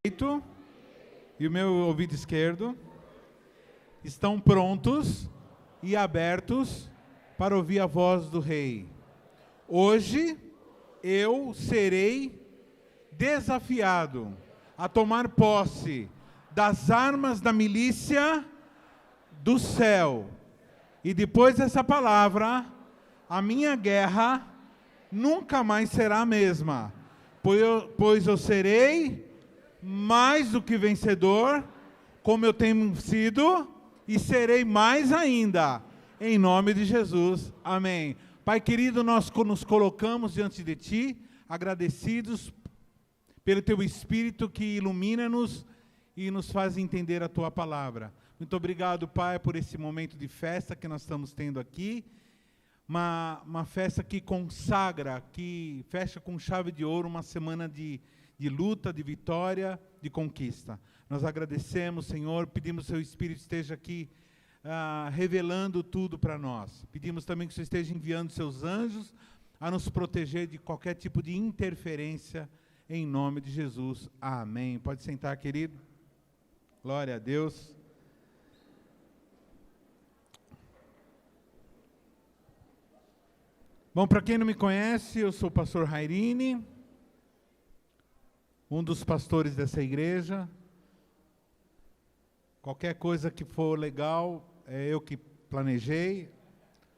direito e o meu ouvido esquerdo estão prontos e abertos para ouvir a voz do Rei. Hoje eu serei desafiado a tomar posse das armas da milícia do céu. E depois dessa palavra, a minha guerra nunca mais será a mesma, pois eu serei mais do que vencedor, como eu tenho sido, e serei mais ainda, em nome de Jesus. Amém. Pai querido, nós nos colocamos diante de Ti, agradecidos pelo Teu Espírito que ilumina-nos e nos faz entender a Tua palavra. Muito obrigado, Pai, por esse momento de festa que nós estamos tendo aqui, uma festa que consagra, que fecha com chave de ouro uma semana de luta, de vitória, de conquista. Nós agradecemos, Senhor, pedimos que o Seu Espírito esteja aqui revelando tudo para nós. Pedimos também que o Senhor esteja enviando Seus anjos a nos proteger de qualquer tipo de interferência, em nome de Jesus. Amém. Pode sentar, querido. Glória a Deus. Bom, para quem não me conhece, eu sou o pastor Rairini, um dos pastores dessa igreja. Qualquer coisa que for legal, é eu que planejei.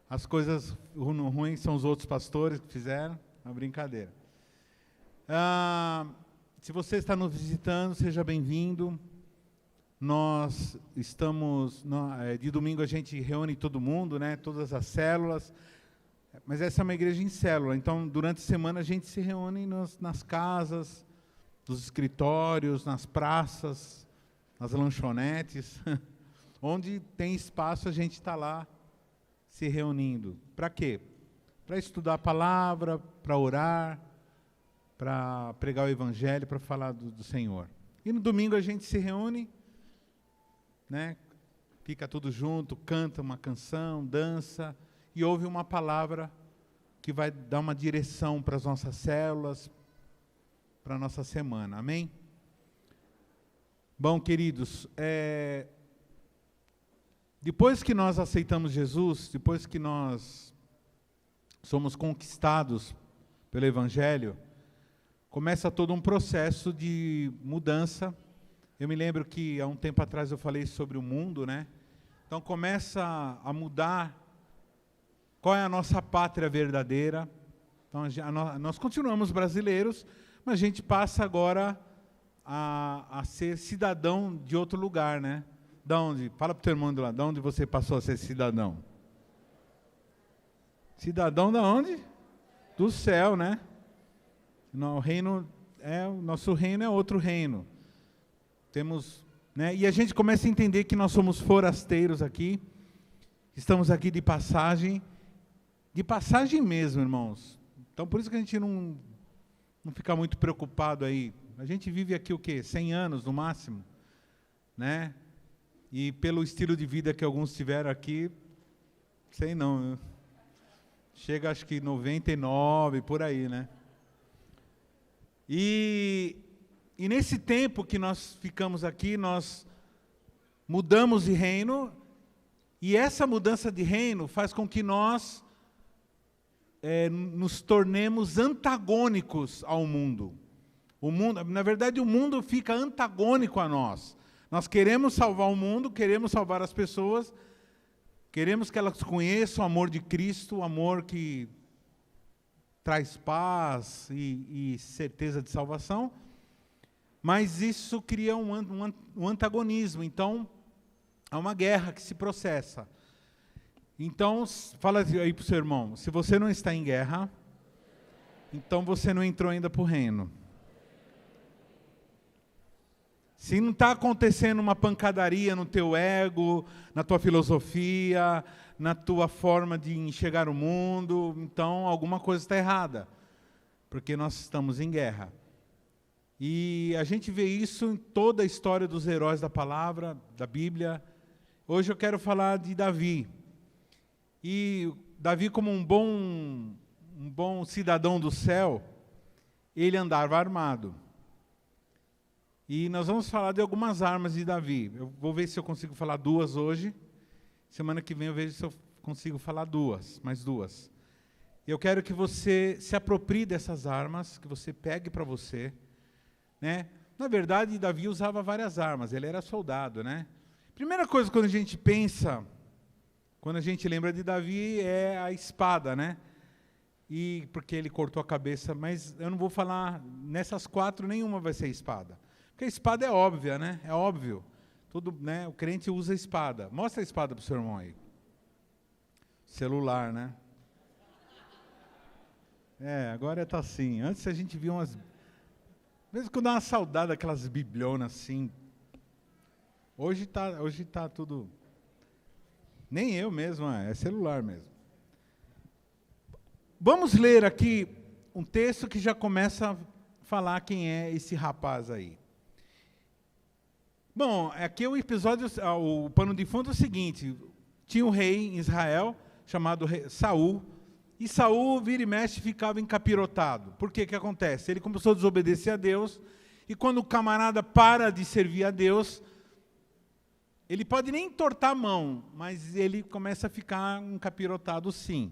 As coisas ruins são os outros pastores que fizeram. Uma brincadeira. Se você está nos visitando, seja bem-vindo. Nós estamos... de domingo a gente reúne todo mundo, né? Todas as células. Mas essa é uma igreja em célula. Então, durante a semana, a gente se reúne nas casas, nos escritórios, nas praças, nas lanchonetes. Onde tem espaço, a gente está lá se reunindo. Para quê? Para estudar a palavra, para orar, para pregar o Evangelho, para falar do Senhor. E no domingo a gente se reúne, né? Fica tudo junto, canta uma canção, dança, e ouve uma palavra que vai dar uma direção para as nossas células, para a nossa semana. Amém? Bom, queridos, depois que nós aceitamos Jesus, depois que nós somos conquistados pelo Evangelho, começa todo um processo de mudança. Eu me lembro que há um tempo atrás eu falei sobre o mundo, né? Então começa a mudar qual é a nossa pátria verdadeira. Então nós continuamos brasileiros, mas a gente passa agora a ser cidadão de outro lugar, né? Da onde? Fala para o teu irmão de lá, de onde você passou a ser cidadão? Cidadão da onde? Do céu, né? O nosso reino é outro reino. Temos, né? E a gente começa a entender que nós somos forasteiros aqui, estamos aqui de passagem mesmo, irmãos. Então, por isso que a gente não fica muito preocupado aí. A gente vive aqui o quê? 100 anos no máximo, né? E pelo estilo de vida que alguns tiveram aqui, sei não, chega acho que 99, por aí, né? E nesse tempo que nós ficamos aqui, nós mudamos de reino, e essa mudança de reino faz com que nós nos tornemos antagônicos ao mundo. Na verdade, o mundo fica antagônico a nós. Nós queremos salvar o mundo, queremos salvar as pessoas, queremos que elas conheçam o amor de Cristo, o amor que traz paz e certeza de salvação, mas isso cria um antagonismo. Então, há uma guerra que se processa. Então, fala aí para o seu irmão, se você não está em guerra, então você não entrou ainda para o reino. Se não está acontecendo uma pancadaria no teu ego, na tua filosofia, na tua forma de enxergar o mundo, então alguma coisa está errada, porque nós estamos em guerra. E a gente vê isso em toda a história dos heróis da palavra, da Bíblia. Hoje eu quero falar de Davi. E Davi, como um bom cidadão do céu, ele andava armado. E nós vamos falar de algumas armas de Davi. Eu vou ver se eu consigo falar 2 hoje. Semana que vem eu vejo se eu consigo falar mais 2. E eu quero que você se aproprie dessas armas, que você pegue para você, né? Na verdade, Davi usava várias armas, ele era soldado, né? Primeira coisa quando a gente pensa, quando a gente lembra de Davi, é a espada, né? E porque ele cortou a cabeça, mas eu não vou falar, nessas 4, nenhuma vai ser espada. Porque a espada é óbvia, né? É óbvio. Né? O crente usa a espada. Mostra a espada para o seu irmão aí. Celular, né? Agora está assim. Antes a gente via umas... Às vezes quando dá uma saudade daquelas biblionas assim. Hoje tá tudo... Nem eu mesmo, é celular mesmo. Vamos ler aqui um texto que já começa a falar quem é esse rapaz aí. Bom, aqui o episódio, o pano de fundo é o seguinte. Tinha um rei em Israel, chamado Saul, e Saul, vira e mexe, ficava encapirotado. Por que acontece? Ele começou a desobedecer a Deus, e quando o camarada para de servir a Deus, ele pode nem entortar a mão, mas ele começa a ficar encapirotado sim.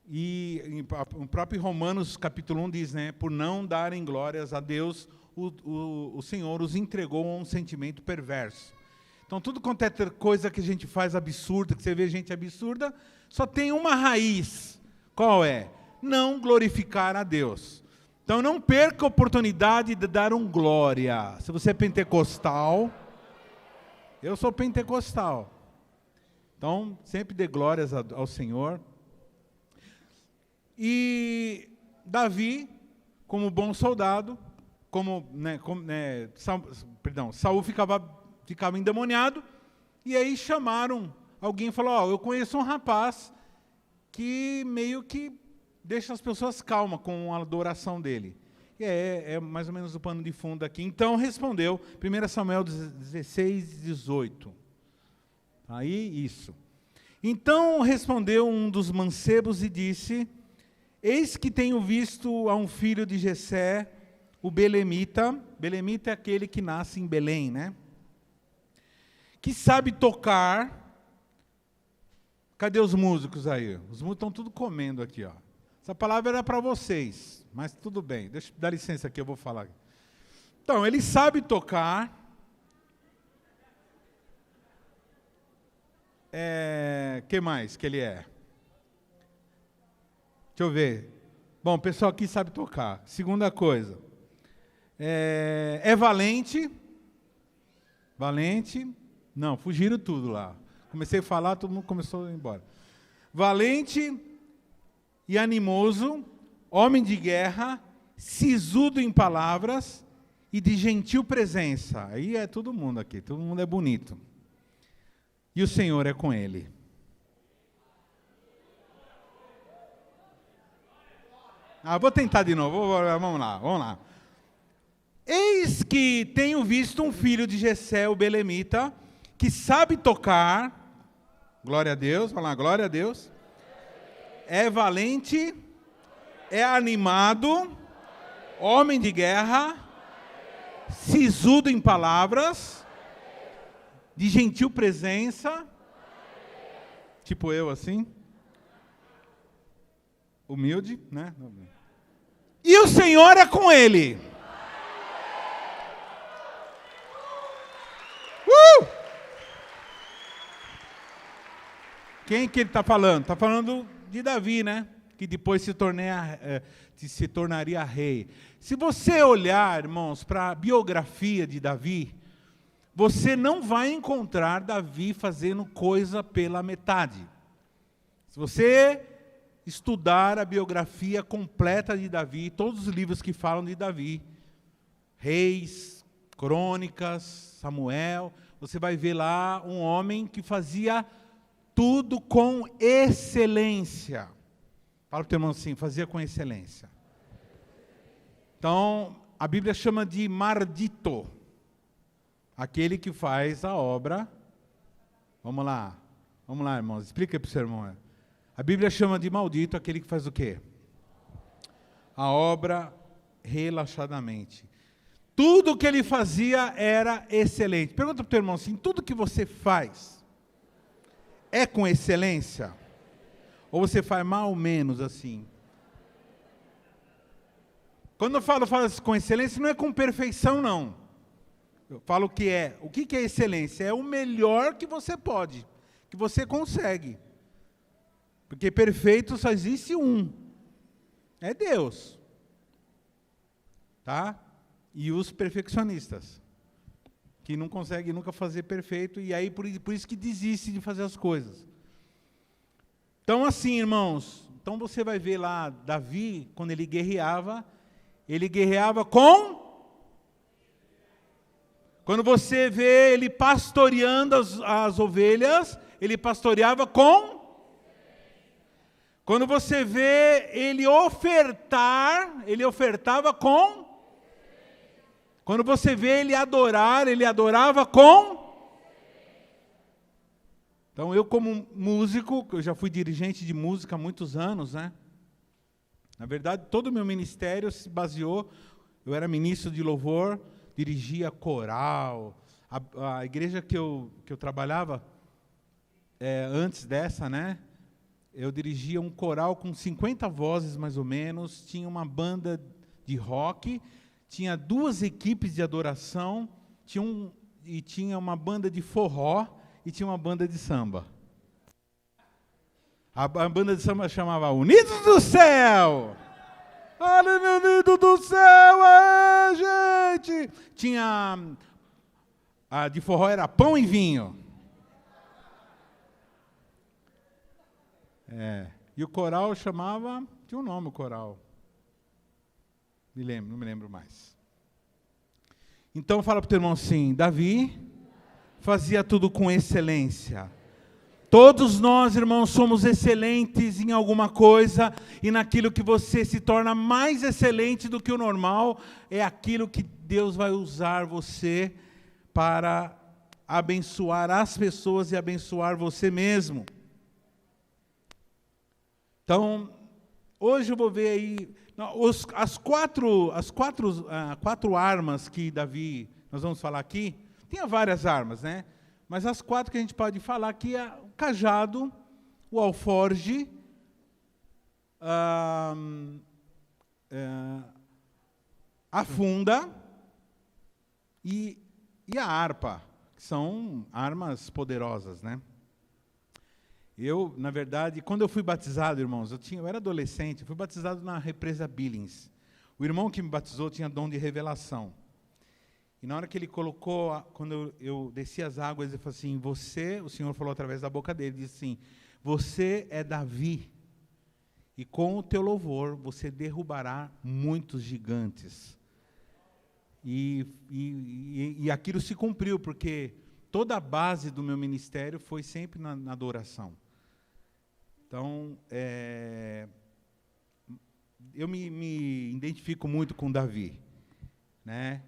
E o próprio Romanos capítulo 1 diz, né, por não darem glórias a Deus, o Senhor os entregou a um sentimento perverso. Então, tudo quanto é coisa que a gente faz absurda, que você vê gente absurda, só tem uma raiz. Qual é? Não glorificar a Deus. Então, não perca a oportunidade de dar um glória. Se você é pentecostal, eu sou pentecostal. Então, sempre dê glórias ao Senhor. E Davi, como bom soldado, Saul ficava endemoniado, e aí chamaram alguém e falou, eu conheço um rapaz que meio que deixa as pessoas calmas com a adoração dele. E é mais ou menos o pano de fundo aqui. Então respondeu, 1 Samuel 16, 18. Aí, isso. Então respondeu um dos mancebos e disse, eis que tenho visto a um filho de Jessé, o belemita. Belemita é aquele que nasce em Belém, né? Que sabe tocar. Cadê os músicos aí? Os músicos estão tudo comendo aqui, ó. Essa palavra era para vocês, mas tudo bem. Dá licença aqui, eu vou falar. Então, ele sabe tocar. Que mais que ele é? Deixa eu ver. Bom, o pessoal aqui sabe tocar. Segunda coisa. É valente. Valente. Não, fugiram tudo lá. Comecei a falar, todo mundo começou a ir embora. Valente e animoso, homem de guerra, sisudo em palavras e de gentil presença. Aí é todo mundo aqui, todo mundo é bonito. E o Senhor é com ele. Vou tentar de novo, vamos lá. Eis que tenho visto um filho de Jessé, o belemita, que sabe tocar, glória a Deus, vamos lá, glória a Deus, é valente, é animado, homem de guerra, sisudo em palavras, de gentil presença, tipo eu assim, humilde, né? E o Senhor é com ele. Quem que ele está falando? Está falando de Davi, né? Que depois se tornaria rei. Se você olhar, irmãos, para a biografia de Davi, você não vai encontrar Davi fazendo coisa pela metade. Se você estudar a biografia completa de Davi, todos os livros que falam de Davi, Reis, Crônicas, Samuel, você vai ver lá um homem que fazia tudo com excelência. Fala para o teu irmão assim, fazia com excelência. Então, a Bíblia chama de mardito, aquele que faz a obra. Vamos lá, irmãos, explica para o seu irmão. A Bíblia chama de maldito aquele que faz o quê? A obra relaxadamente. Tudo que ele fazia era excelente. Pergunta para o teu irmão assim, tudo que você faz é com excelência? Ou você faz mais ou menos assim? Quando eu falo com excelência, não é com perfeição, não. Eu falo que é. O que é excelência? É o melhor que você pode, que você consegue. Porque perfeito só existe um. É Deus. Tá? E os perfeccionistas, que não conseguem nunca fazer perfeito, e aí por isso que desiste de fazer as coisas. Então assim, irmãos, então você vai ver lá, Davi, quando ele guerreava com... Quando você vê ele pastoreando as ovelhas, ele pastoreava com... Quando você vê ele ofertar, ele ofertava com... Quando você vê ele adorava com... Então eu como músico, eu já fui dirigente de música há muitos anos, né? Na verdade, todo o meu ministério se baseou, eu era ministro de louvor, dirigia coral, a igreja que eu trabalhava, antes dessa, né? Eu dirigia um coral com 50 vozes, mais ou menos, tinha uma banda de rock, tinha 2 equipes de adoração, tinha uma banda de forró e tinha uma banda de samba. A banda de samba chamava Unidos do Céu. Olha, Unidos do Céu, gente! Tinha, a de forró era Pão e Vinho. E o coral chamava, tinha um nome o coral. Não me lembro mais. Então fala para o teu irmão assim, Davi fazia tudo com excelência. Todos nós, irmãos, somos excelentes em alguma coisa, e naquilo que você se torna mais excelente do que o normal, é aquilo que Deus vai usar você para abençoar as pessoas e abençoar você mesmo. Então, hoje eu vou ver aí as quatro armas que Davi, nós vamos falar aqui. Tinha várias armas, né? Mas as 4 que a gente pode falar aqui é o cajado, o alforge, a funda e a harpa, que são armas poderosas, né? Eu, na verdade, quando eu fui batizado, irmãos, eu era adolescente, fui batizado na represa Billings. O irmão que me batizou tinha dom de revelação. E na hora que ele colocou, quando eu desci as águas, ele falou assim, o Senhor falou através da boca dele, disse assim, você é Davi, e com o teu louvor você derrubará muitos gigantes. E aquilo se cumpriu, porque toda a base do meu ministério foi sempre na adoração. Então, eu me identifico muito com Davi, né?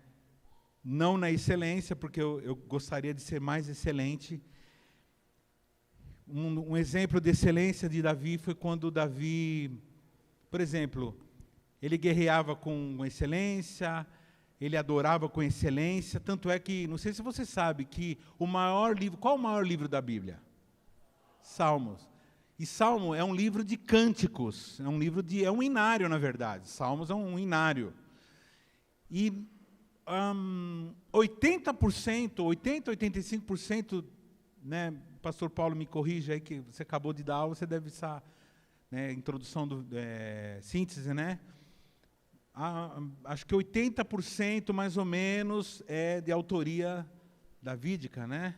Não na excelência, porque eu gostaria de ser mais excelente. Um exemplo de excelência de Davi foi quando Davi, por exemplo, ele guerreava com excelência, ele adorava com excelência, tanto é que, não sei se você sabe, que qual o maior livro da Bíblia? Salmos. E Salmo é um livro de cânticos, é um inário, na verdade. Salmos é um inário. E 85%, né, pastor Paulo me corrija aí, que você acabou de dar aula, você deve estar, né, introdução síntese, né? Acho que 80% mais ou menos é de autoria davídica, né?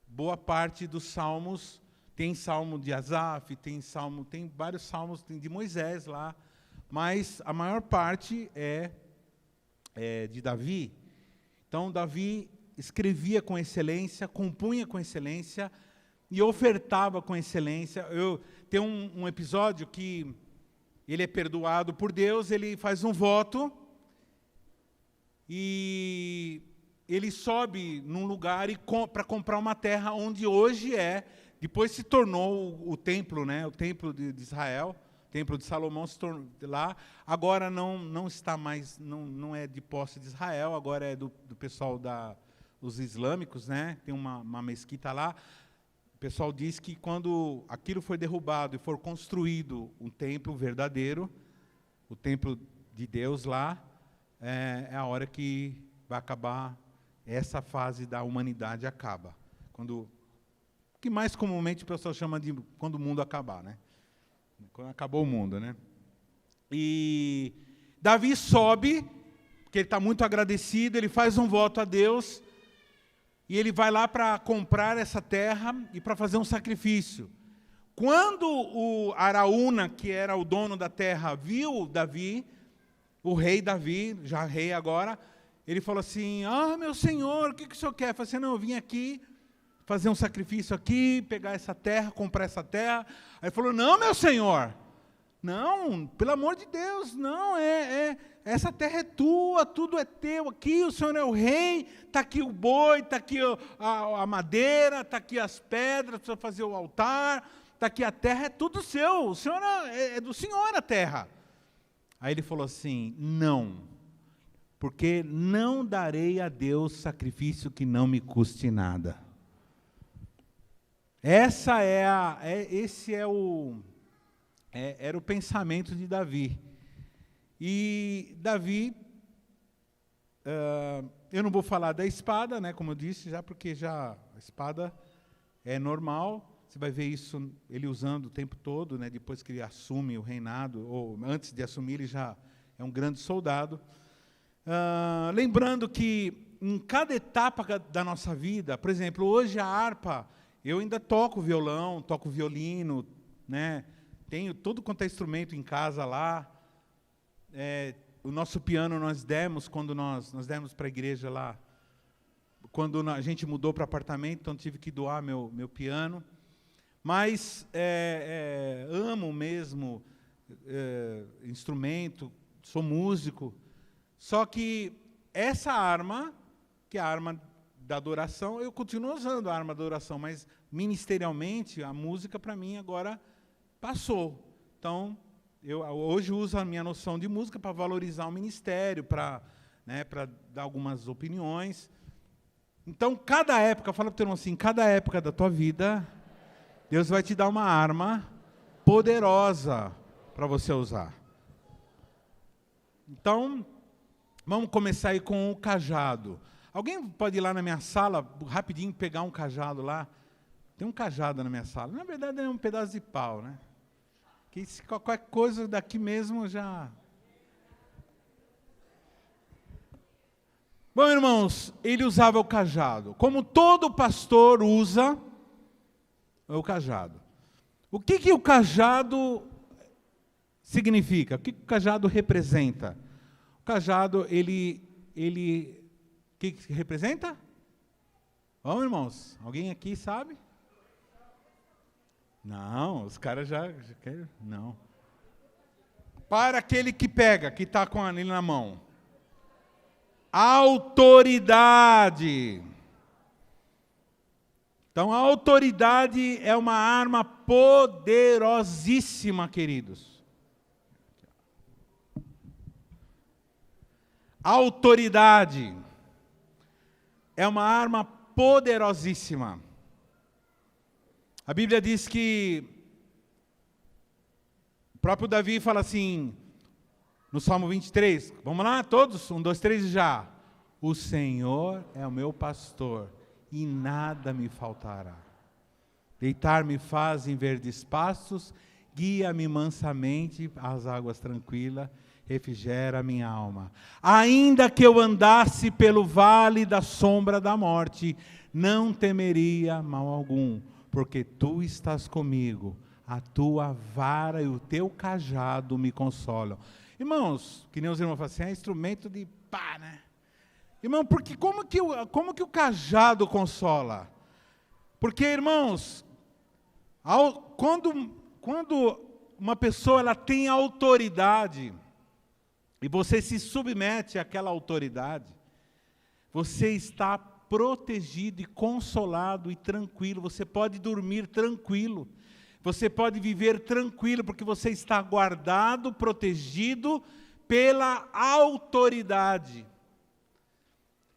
Boa parte dos salmos, tem salmo de Asaf, tem vários salmos, tem de Moisés lá, mas a maior parte é de Davi. Então, Davi escrevia com excelência, compunha com excelência e ofertava com excelência. Tem um episódio que ele é perdoado por Deus, ele faz um voto e ele sobe num lugar para comprar uma terra onde hoje depois se tornou o templo, né? O templo de Israel, Templo de Salomão se tornou lá. Agora não está mais, não é de posse de Israel, agora é do pessoal dos islâmicos, né? Tem uma mesquita lá. O pessoal diz que quando aquilo foi derrubado e for construído um templo verdadeiro, o templo de Deus lá, é a hora que vai acabar, essa fase da humanidade acaba. Que mais comumente o pessoal chama de quando o mundo acabar, né? Quando acabou o mundo, né? E Davi sobe, porque ele está muito agradecido, ele faz um voto a Deus, e ele vai lá para comprar essa terra e para fazer um sacrifício. Quando o Araúna, que era o dono da terra, viu Davi, o rei Davi, já rei agora, ele falou assim, meu senhor, o que o senhor quer? Eu falei assim, não, eu vim aqui fazer um sacrifício aqui, pegar essa terra, comprar essa terra. Aí ele falou, não, meu senhor, não, pelo amor de Deus, não, essa terra é tua, tudo é teu aqui, o senhor é o rei, está aqui o boi, está aqui a madeira, está aqui as pedras, precisa fazer o altar, está aqui a terra, é tudo seu, o senhor é do senhor a terra. Aí ele falou assim, não, porque não darei a Deus sacrifício que não me custe nada. Esse era o pensamento de Davi. E Davi, eu não vou falar da espada, né, como eu disse, já porque a espada é normal. Você vai ver isso ele usando o tempo todo, né, depois que ele assume o reinado, ou antes de assumir, ele já é um grande soldado. Lembrando que em cada etapa da nossa vida, por exemplo, hoje a harpa, eu ainda toco violão, toco violino, né? Tenho tudo quanto é instrumento em casa lá. O nosso piano nós demos, quando nós demos para a igreja lá, quando a gente mudou para apartamento, então tive que doar meu piano. Mas amo mesmo instrumento, sou músico. Só que essa arma, que é a arma da adoração, eu continuo usando a arma da adoração, mas ministerialmente a música para mim agora passou. Então, eu hoje uso a minha noção de música para valorizar o ministério, para dar algumas opiniões. Então, cada época, fala para o teu irmão assim, cada época da tua vida, Deus vai te dar uma arma poderosa para você usar. Então, vamos começar aí com o cajado. Alguém pode ir lá na minha sala, rapidinho, pegar um cajado lá? Tem um cajado na minha sala. Na verdade, é um pedaço de pau, né? Que se qualquer coisa daqui mesmo já... Bom, irmãos, ele usava o cajado. Como todo pastor usa o cajado. O que o cajado significa? O que o cajado representa? O cajado, ele o que representa? Vamos, irmãos? Alguém aqui sabe? Não, os caras já querem. Não. Para aquele que pega, que está com ele na mão. Autoridade. Então, a autoridade é uma arma poderosíssima, queridos. Autoridade é uma arma poderosíssima. A Bíblia diz que o próprio Davi fala assim, no Salmo 23, vamos lá todos? 1, 2, 3 e já. O Senhor é o meu pastor e nada me faltará. Deitar-me faz em verdes pastos, guia-me mansamente às águas tranquilas, refrigera a minha alma. Ainda que eu andasse pelo vale da sombra da morte, não temeria mal algum, porque tu estás comigo, a tua vara e o teu cajado me consolam. Irmãos, que nem os irmãos falam assim, é instrumento de pá, né? Irmão, porque como que o cajado consola? Porque, irmãos, quando uma pessoa ela tem autoridade, e você se submete àquela autoridade, você está protegido e consolado e tranquilo, você pode dormir tranquilo. você pode viver tranquilo, porque você está guardado, protegido pela autoridade.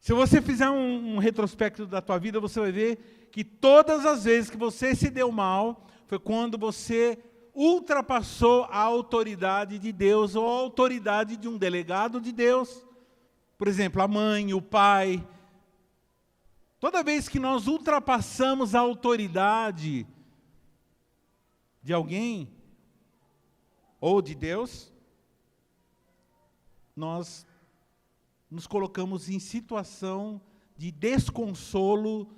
Se você fizer um retrospecto da tua vida, você vai ver que todas as vezes que você se deu mal, foi quando você ultrapassou a autoridade de Deus, ou a autoridade de um delegado de Deus. Por exemplo, a mãe, o pai. Toda vez que nós ultrapassamos a autoridade de alguém, ou de Deus, nós nos colocamos em situação de desconsolo,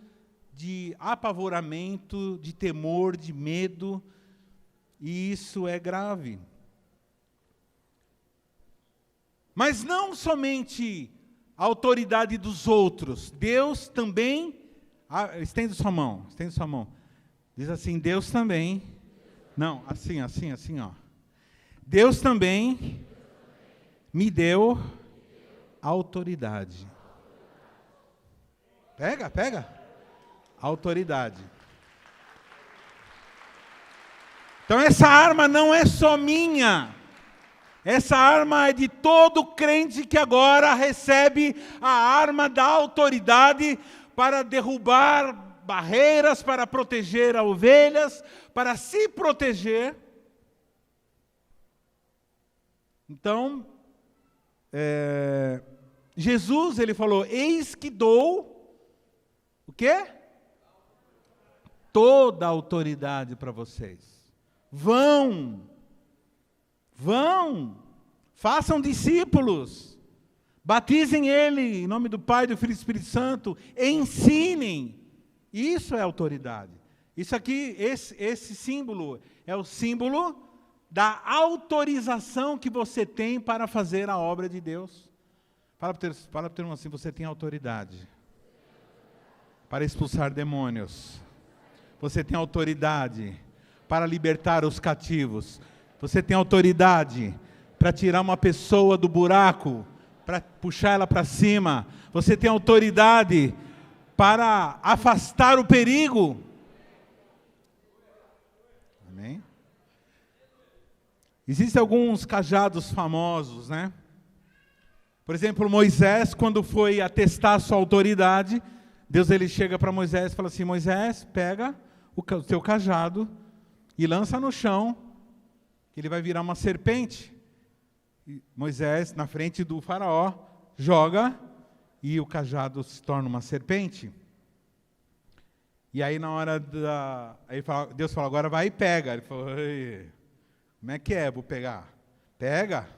de apavoramento, de temor, de medo, e isso é grave. Mas não somente a autoridade dos outros, Deus também, estende sua mão, diz assim, Deus também, não, assim, ó. Deus também me deu autoridade. Pega. Autoridade. Então essa arma não é só minha. Essa arma é de todo crente que agora recebe a arma da autoridade para derrubar barreiras, para proteger as ovelhas, para se proteger. Então, Jesus, ele falou, eis que dou, o quê? Toda a autoridade para vocês. Vão, façam discípulos, batizem ele em nome do Pai, do Filho e do Espírito Santo, ensinem. Isso é autoridade. Isso aqui, esse símbolo, é o símbolo da autorização que você tem para fazer a obra de Deus. Fala para o teu irmão assim, você tem autoridade para expulsar demônios. Você tem autoridade para libertar os cativos. Você tem autoridade para tirar uma pessoa do buraco, para puxar ela para cima. Você tem autoridade para afastar o perigo. Amém? Existem alguns cajados famosos, né? Por exemplo, Moisés, quando foi atestar sua autoridade, Deus ele chega para Moisés e fala assim, Moisés, pega o teu cajado e lança no chão, que ele vai virar uma serpente. E Moisés, na frente do faraó, joga e o cajado se torna uma serpente. E aí na hora Deus fala, agora vai e pega. Ele falou, como é que é, vou pegar? Pega.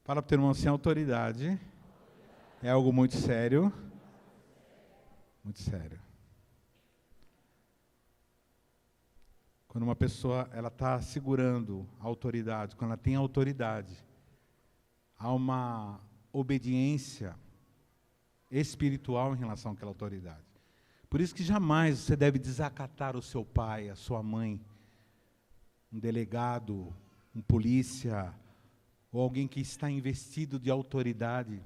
Fala para o teu irmão assim, autoridade é algo muito sério. Muito sério. Quando uma pessoa ela está segurando a autoridade, quando ela tem autoridade, há uma obediência espiritual em relação àquela autoridade. Por isso que jamais você deve desacatar o seu pai, a sua mãe, um delegado, um polícia, ou alguém que está investido de autoridade.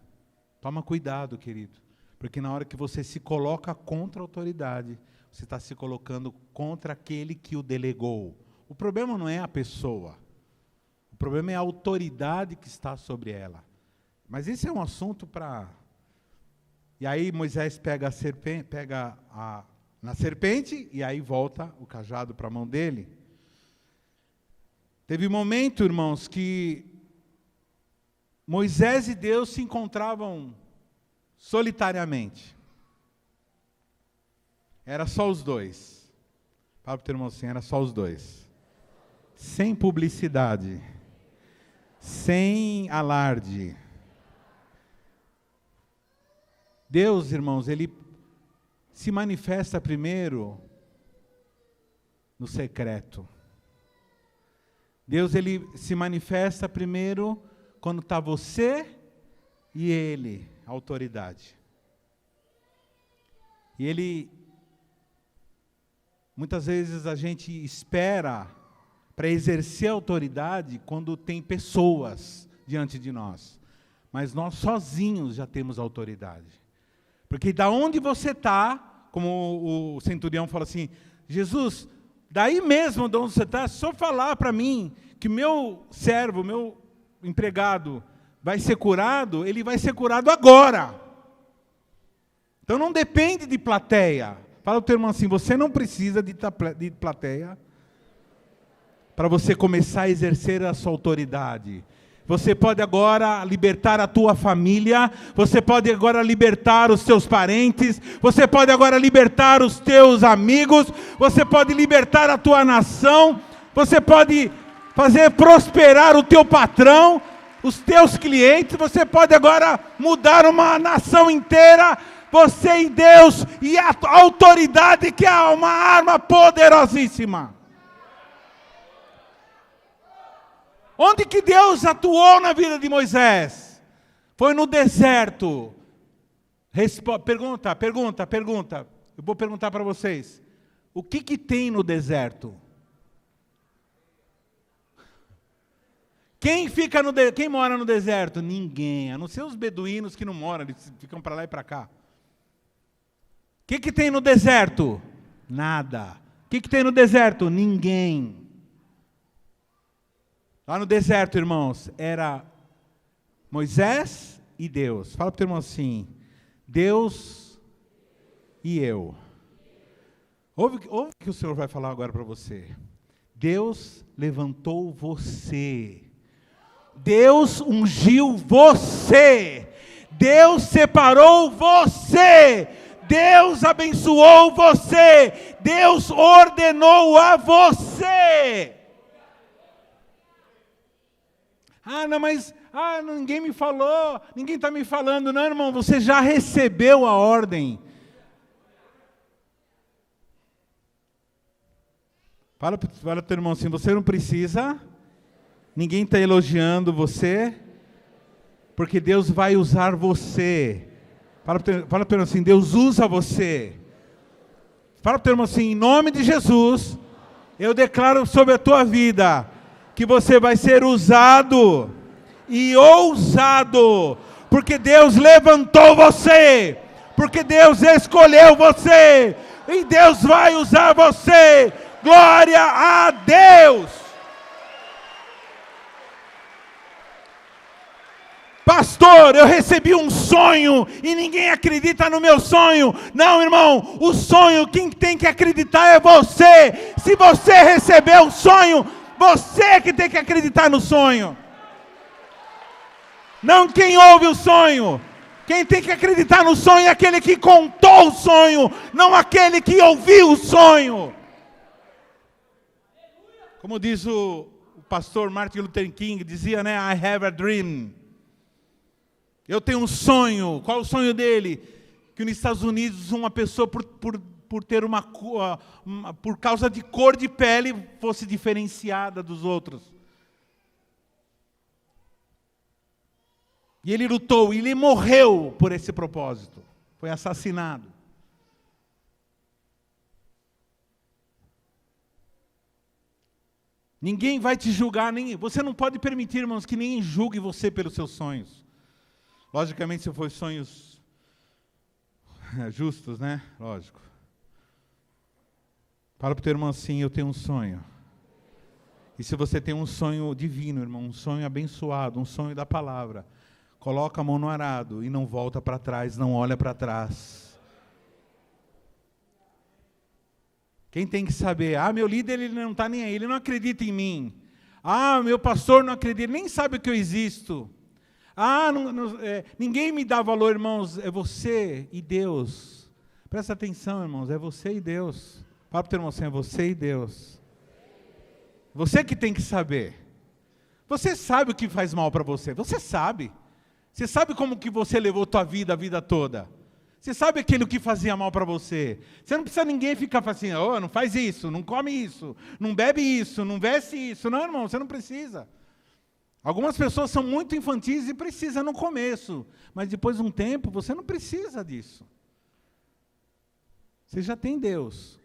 Toma cuidado, querido, porque na hora que você se coloca contra a autoridade, você está se colocando contra aquele que o delegou. O problema não é a pessoa, o problema é a autoridade que está sobre ela. Mas esse é um assunto para... E aí Moisés pega a serpente, na serpente, e aí volta o cajado para a mão dele. Teve um momento, irmãos, que Moisés e Deus se encontravam solitariamente. Era só os dois. Fala para o teu irmão assim, era só os dois. Sem publicidade. Sem alarde. Deus, irmãos, ele se manifesta primeiro no secreto. Deus, ele se manifesta primeiro quando está você e ele, a autoridade. E ele, muitas vezes a gente espera para exercer a autoridade quando tem pessoas diante de nós. Mas nós sozinhos já temos autoridade. Porque da onde você está, como o centurião fala assim, Jesus, Daí mesmo de onde você está, só falar para mim que meu servo, meu empregado, vai ser curado, ele vai ser curado agora. Então não depende de plateia. Fala o teu irmão assim, você não precisa de plateia para você começar a exercer a sua autoridade. Você pode agora libertar a tua família, você pode agora libertar os teus parentes, você pode agora libertar os teus amigos, você pode libertar a tua nação, você pode fazer prosperar o teu patrão, os teus clientes, você pode agora mudar uma nação inteira, você e Deus, e a autoridade que é uma arma poderosíssima. Onde que Deus atuou na vida de Moisés? Foi no deserto. Pergunta. Eu vou perguntar para vocês. O que tem no deserto? Quem mora no deserto? Ninguém, a não ser os beduínos que não moram, eles ficam para lá e para cá. O que tem no deserto? Nada. O que tem no deserto? Ninguém. Lá no deserto, irmãos, era Moisés e Deus. Fala para o teu irmão assim, Deus e eu. Ouve o que o Senhor vai falar agora para você. Deus levantou você. Deus ungiu você. Deus separou você. Deus abençoou você. Deus ordenou a você. Não, mas ninguém me falou, ninguém está me falando. Não, irmão, você já recebeu a ordem. Fala para o teu irmão assim, você não precisa, ninguém está elogiando você, porque Deus vai usar você. Fala para o teu irmão assim, Deus usa você. Fala para o teu irmão assim, em nome de Jesus, eu declaro sobre a tua vida, que você vai ser usado e ousado, porque Deus levantou você, porque Deus escolheu você, e Deus vai usar você. Glória a Deus! Pastor, eu recebi um sonho e ninguém acredita no meu sonho. Não, irmão, o sonho, quem tem que acreditar é você. Se você recebeu o sonho, você que tem que acreditar no sonho. Não quem ouve o sonho. Quem tem que acreditar no sonho é aquele que contou o sonho, não aquele que ouviu o sonho. Como diz o pastor Martin Luther King, dizia, né? I have a dream. Eu tenho um sonho. Qual é o sonho dele? Que nos Estados Unidos uma pessoa por ter por causa de cor de pele, fosse diferenciada dos outros. E ele lutou, e ele morreu por esse propósito. Foi assassinado. Ninguém vai te julgar, você não pode permitir, irmãos, que ninguém julgue você pelos seus sonhos. Logicamente, se for sonhos justos, né? Lógico. Fala para o teu irmão assim, eu tenho um sonho. E se você tem um sonho divino, irmão, um sonho abençoado, um sonho da palavra, coloca a mão no arado e não volta para trás, não olha para trás. Quem tem que saber? Meu líder ele não está nem aí, ele não acredita em mim. Meu pastor não acredita, nem sabe que eu existo. Ninguém me dá valor, irmãos, é você e Deus. Presta atenção, irmãos, é você e Deus. Fala para o teu irmão assim, é você e Deus. Você que tem que saber. Você sabe o que faz mal para você, você sabe. Você sabe como que você levou tua vida a vida toda. Você sabe aquilo que fazia mal para você. Você não precisa ninguém ficar assim, não faz isso, não come isso, não bebe isso, não veste isso. Não, irmão, você não precisa. Algumas pessoas são muito infantis e precisam no começo. Mas depois de um tempo, você não precisa disso. Você já tem Deus.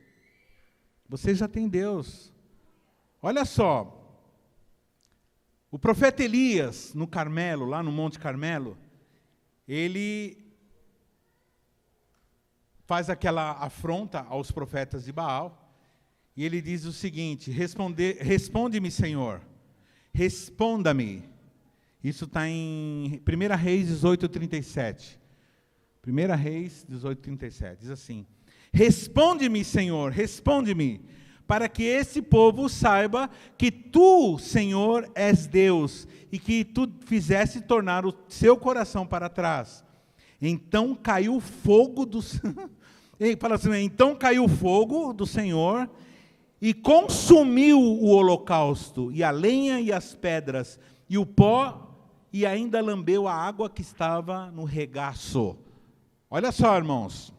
Você já tem Deus. Olha só. O profeta Elias, no Carmelo, lá no Monte Carmelo, ele faz aquela afronta aos profetas de Baal, E ele diz o seguinte: responde-me, Senhor, responda-me. Isso está em 1 Reis 18:37. 1 Reis 18:37, diz assim: responde-me, Senhor, responde-me, para que esse povo saiba que tu, Senhor, és Deus, e que tu fizeste tornar o seu coração para trás. Então caiu fogo do fala assim, então caiu fogo do Senhor e consumiu o holocausto, e a lenha e as pedras, e o pó, e ainda lambeu a água que estava no regaço. Olha só, irmãos.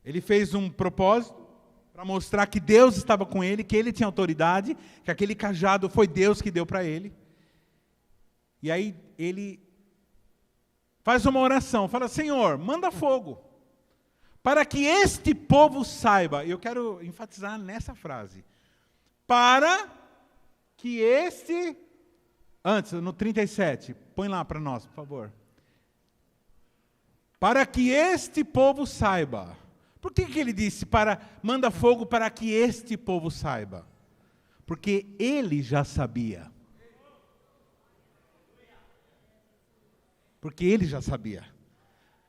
Ele fez um propósito para mostrar que Deus estava com ele, que ele tinha autoridade, que aquele cajado foi Deus que deu para ele. E aí ele faz uma oração, fala: Senhor, manda fogo, para que este povo saiba. Eu quero enfatizar nessa frase. Para que este... Antes, no 37, põe lá para nós, por favor. Para que este povo saiba. Por que ele disse, manda fogo para que este povo saiba? Porque ele já sabia. Porque ele já sabia.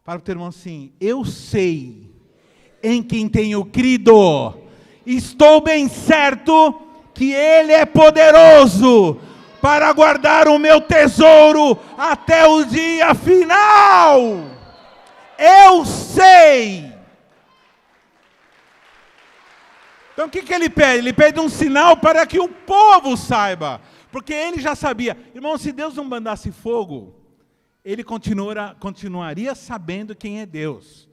Para o teu irmão assim: eu sei em quem tenho crido. Estou bem certo que ele é poderoso para guardar o meu tesouro até o dia final. Eu sei. Então o que ele pede? Ele pede um sinal para que o povo saiba. Porque ele já sabia. Irmão, se Deus não mandasse fogo, ele continuaria sabendo quem é Deus.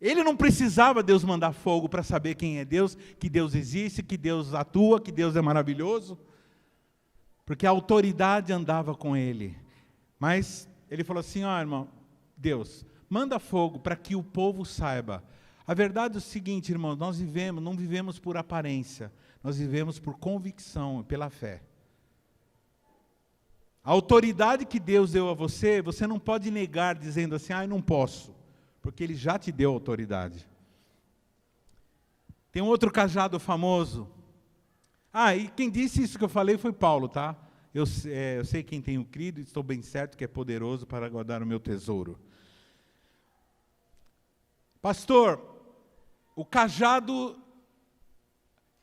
Ele não precisava Deus mandar fogo para saber quem é Deus, que Deus existe, que Deus atua, que Deus é maravilhoso. Porque a autoridade andava com ele. Mas ele falou assim: ó, irmão, Deus, manda fogo para que o povo saiba. A verdade é o seguinte, irmãos, nós não vivemos por aparência, nós vivemos por convicção, pela fé. A autoridade que Deus deu a você, você não pode negar dizendo assim: não posso, porque Ele já te deu autoridade. Tem um outro cajado famoso. E quem disse isso que eu falei foi Paulo, tá? Eu sei quem tenho crido, estou bem certo que é poderoso para guardar o meu tesouro. Pastor, o cajado,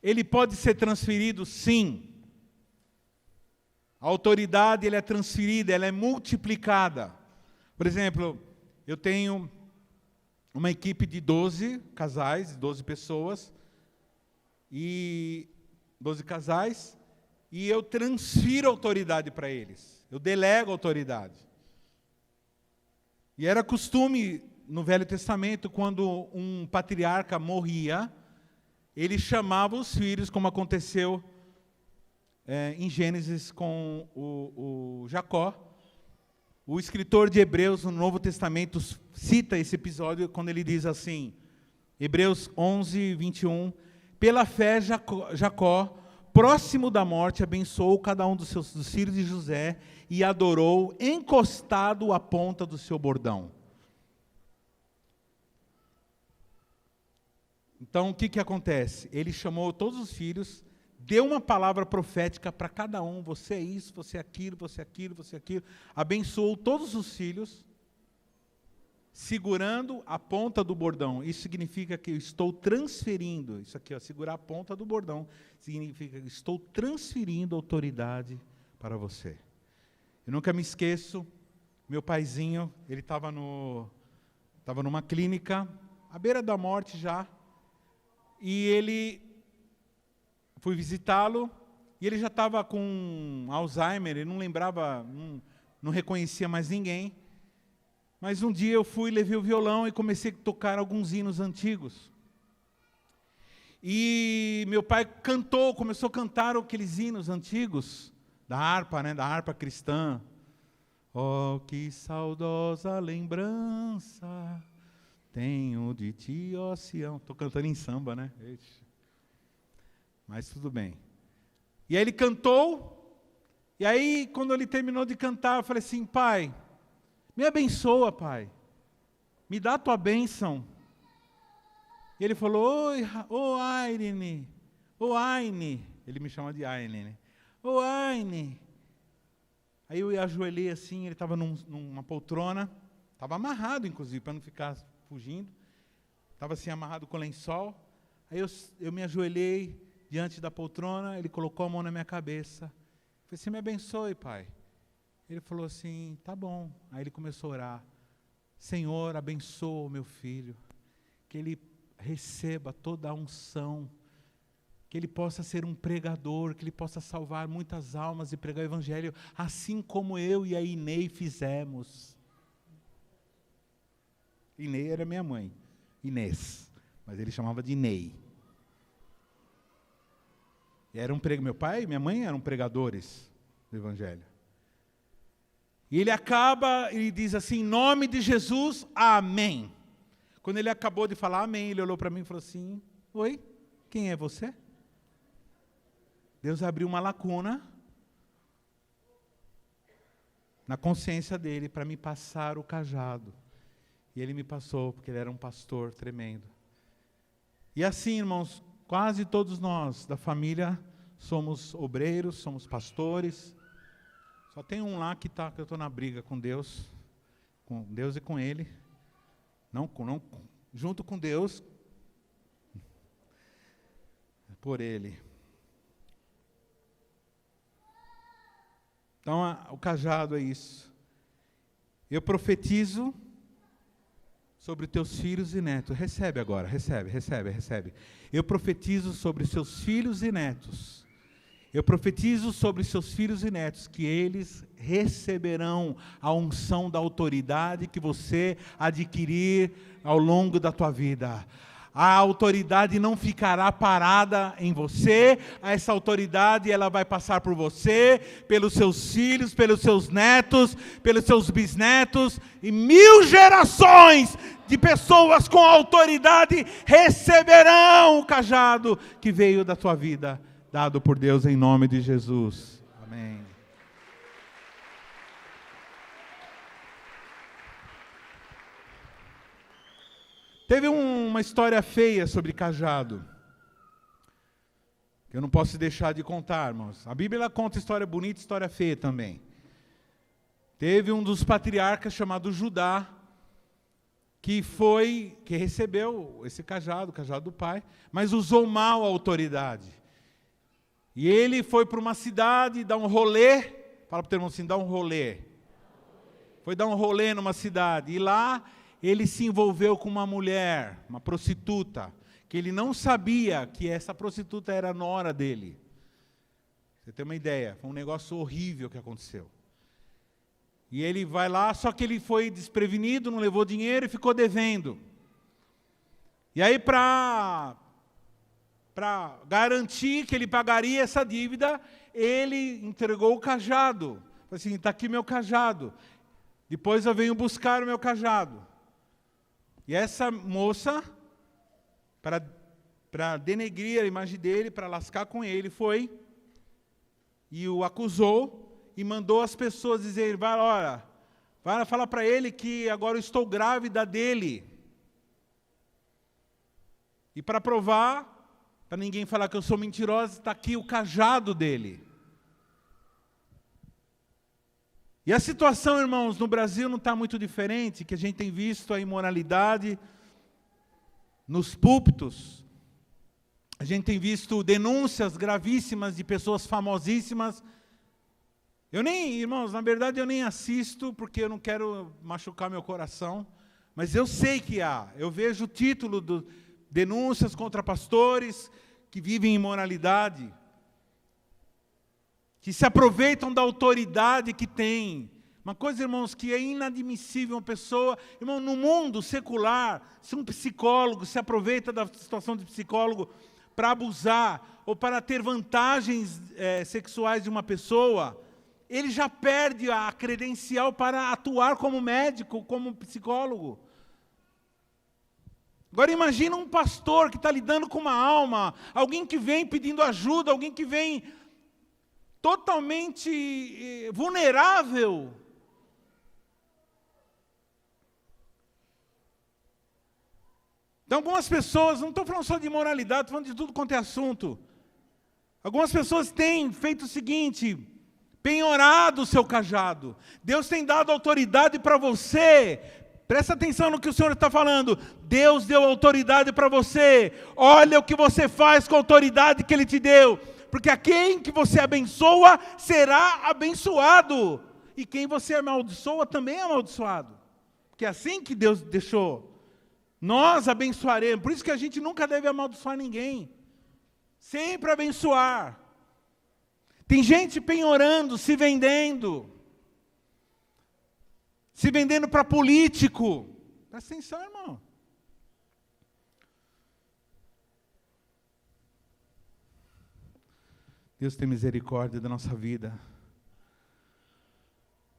ele pode ser transferido? Sim. A autoridade, ela é transferida, ela é multiplicada. Por exemplo, eu tenho uma equipe de 12 casais, 12 pessoas, e 12 casais, e eu transfiro autoridade para eles. Eu delego autoridade. E era costume no Velho Testamento, quando um patriarca morria, ele chamava os filhos, como aconteceu em Gênesis com o Jacó. O escritor de Hebreus, no Novo Testamento, cita esse episódio quando ele diz assim, Hebreus 11, 21, pela fé Jacó, próximo da morte, abençoou cada um dos filhos de José e adorou, encostado à ponta do seu bordão. Então, o que acontece? Ele chamou todos os filhos, deu uma palavra profética para cada um, você é isso, você é aquilo, você é aquilo, você é aquilo, abençoou todos os filhos, segurando a ponta do bordão. Isso significa que eu estou transferindo, isso aqui, segurar a ponta do bordão, significa que estou transferindo autoridade para você. Eu nunca me esqueço, meu paizinho, ele estava numa clínica, à beira da morte já, e fui visitá-lo, e ele já estava com Alzheimer, ele não lembrava, não reconhecia mais ninguém. Mas um dia eu fui, levei o violão e comecei a tocar alguns hinos antigos. E meu pai começou a cantar aqueles hinos antigos, da harpa, da harpa cristã. Oh, que saudosa lembrança tenho de ti, ó Sião. Estou cantando em samba, né? Mas tudo bem. E aí ele cantou, e aí quando ele terminou de cantar, eu falei assim, pai, me abençoa, pai. Me dá a tua bênção. E ele falou, oi, ô Aine, ô Aine. Ele me chama de Aine, né? Ô Aine. Aí eu ajoelhei assim, ele estava numa poltrona, estava amarrado inclusive, para não ficar fugindo. Estava assim amarrado com lençol. Aí eu me ajoelhei diante da poltrona, ele colocou a mão na minha cabeça. Eu falei assim, me abençoe, pai. Ele falou assim, tá bom. Aí ele começou a orar. Senhor, abençoa o meu filho. Que ele receba toda a unção. Que ele possa ser um pregador, que ele possa salvar muitas almas e pregar o evangelho, assim como eu e a Inei fizemos. Inei era minha mãe, Inês, mas ele chamava de Inei. Meu pai e minha mãe eram pregadores do evangelho. E ele diz assim, em nome de Jesus, amém. Quando ele acabou de falar amém, ele olhou para mim e falou assim, oi, quem é você? Deus abriu uma lacuna na consciência dele para me passar o cajado. E ele me passou, porque ele era um pastor tremendo. E assim, irmãos, quase todos nós da família somos obreiros, somos pastores. Só tem um lá que eu estou na briga com Deus e com ele. Não, junto com Deus, por ele. Então, o cajado é isso. Eu profetizo sobre os teus filhos e netos. Recebe agora, recebe. Eu profetizo sobre os seus filhos e netos. Eu profetizo sobre os seus filhos e netos que eles receberão a unção da autoridade que você adquirir ao longo da tua vida. A autoridade não ficará parada em você, essa autoridade ela vai passar por você, pelos seus filhos, pelos seus netos, pelos seus bisnetos, e 1000 gerações de pessoas com autoridade receberão o cajado que veio da tua vida, dado por Deus em nome de Jesus. Amém. Teve uma história feia sobre cajado, que eu não posso deixar de contar, irmãos. A Bíblia ela conta história bonita e história feia também. Teve um dos patriarcas chamado Judá, que recebeu esse cajado, o cajado do pai, mas usou mal a autoridade. E ele foi para uma cidade dar um rolê, fala para o teu irmão assim, dar um rolê. Foi dar um rolê numa cidade, e lá ele se envolveu com uma mulher, uma prostituta, que ele não sabia que essa prostituta era nora dele. Você tem uma ideia, foi um negócio horrível que aconteceu. E ele vai lá, só que ele foi desprevenido, não levou dinheiro e ficou devendo. E aí para garantir que ele pagaria essa dívida, ele entregou o cajado. Falei assim, está aqui meu cajado. Depois eu venho buscar o meu cajado. E essa moça, para denegrir a imagem dele, para lascar com ele, foi e o acusou e mandou as pessoas dizer, vai falar para ele que agora eu estou grávida dele. E para provar, para ninguém falar que eu sou mentirosa, está aqui o cajado dele. E a situação, irmãos, no Brasil não está muito diferente, que a gente tem visto a imoralidade nos púlpitos. A gente tem visto denúncias gravíssimas de pessoas famosíssimas. Irmãos, na verdade eu nem assisto, porque eu não quero machucar meu coração, mas eu sei que há. Eu vejo o título do denúncias contra pastores que vivem imoralidade, que se aproveitam da autoridade que têm. Uma coisa, irmãos, que é inadmissível uma pessoa, irmão, no mundo secular, se um psicólogo se aproveita da situação de psicólogo para abusar ou para ter vantagens sexuais de uma pessoa, ele já perde a credencial para atuar como médico, como psicólogo. Agora imagina um pastor que está lidando com uma alma, alguém que vem pedindo ajuda, alguém que vem totalmente vulnerável. Então algumas pessoas, não estou falando só de moralidade, estou falando de tudo quanto é assunto. Algumas pessoas têm feito o seguinte, penhorado o seu cajado. Deus tem dado autoridade para você. Presta atenção no que o Senhor está falando. Deus deu autoridade para você. Olha o que você faz com a autoridade que Ele te deu. Porque a quem que você abençoa, será abençoado. E quem você amaldiçoa, também é amaldiçoado. Porque é assim que Deus deixou. Nós abençoaremos. Por isso que a gente nunca deve amaldiçoar ninguém. Sempre abençoar. Tem gente penhorando, se vendendo para político. Presta atenção, irmão. Deus tem misericórdia da nossa vida.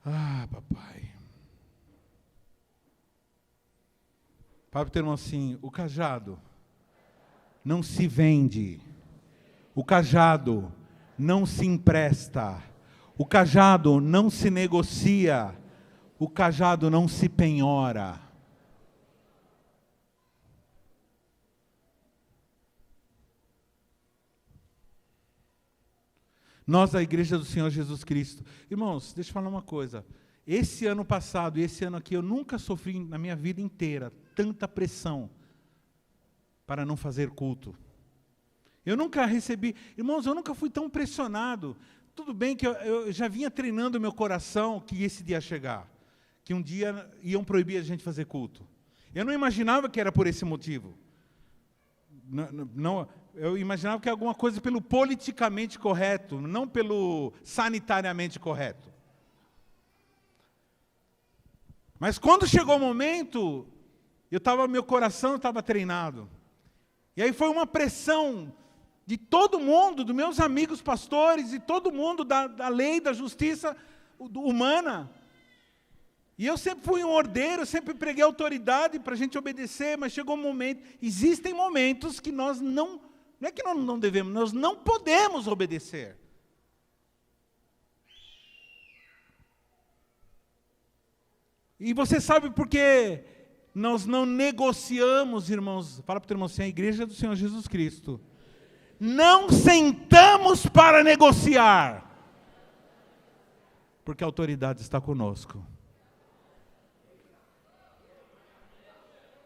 Ah, papai. Fala para o teu irmão assim, o cajado não se vende. O cajado não se empresta. O cajado não se negocia. O cajado não se penhora. Nós, a igreja do Senhor Jesus Cristo. Irmãos, deixa eu falar uma coisa. Esse ano passado e esse ano aqui, eu nunca sofri na minha vida inteira tanta pressão para não fazer culto. Eu nunca recebi, irmãos, eu nunca fui tão pressionado. Tudo bem que eu já vinha treinando o meu coração que esse dia ia chegar. Que um dia iam proibir a gente fazer culto. Eu não imaginava que era por esse motivo. Não, eu imaginava que era alguma coisa pelo politicamente correto, não pelo sanitariamente correto. Mas quando chegou o momento, meu coração estava treinado. E aí foi uma pressão de todo mundo, dos meus amigos pastores, e todo mundo da lei, da justiça humana. E eu sempre fui um ordeiro, eu sempre preguei autoridade para a gente obedecer, mas chegou um momento, existem momentos que nós não é que nós não devemos, nós não podemos obedecer. E você sabe por que nós não negociamos, irmãos? Fala para o teu irmão assim, a igreja do Senhor Jesus Cristo. Não sentamos para negociar. Porque a autoridade está conosco.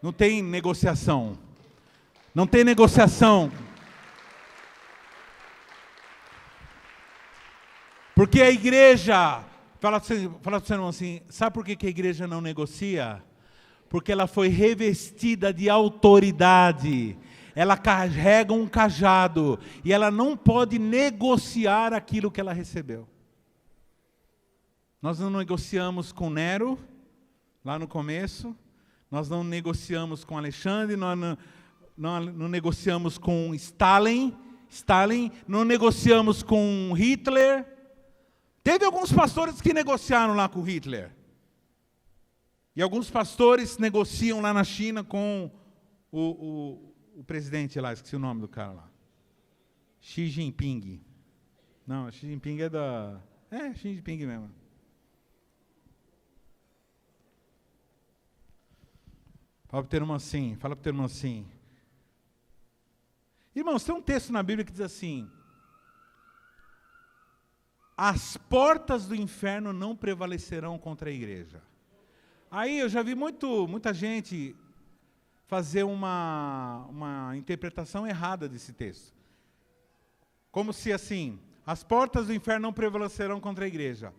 Não tem negociação. Não tem negociação. Porque a igreja... Fala para o seu irmão assim, sabe por que a igreja não negocia? Porque ela foi revestida de autoridade. Ela carrega um cajado. E ela não pode negociar aquilo que ela recebeu. Nós não negociamos com Nero, lá no começo. Nós não negociamos com Alexandre, nós não negociamos com Stalin, não negociamos com Hitler. Teve alguns pastores que negociaram lá com Hitler. E alguns pastores negociam lá na China com o presidente lá, esqueci o nome do cara lá. Xi Jinping. Não, Xi Jinping é da... Xi Jinping mesmo. Fala para o teu irmão assim. Irmãos, tem um texto na Bíblia que diz assim: as portas do inferno não prevalecerão contra a igreja. Aí eu já vi muita gente fazer uma interpretação errada desse texto. Como se assim, as portas do inferno não prevalecerão contra a igreja.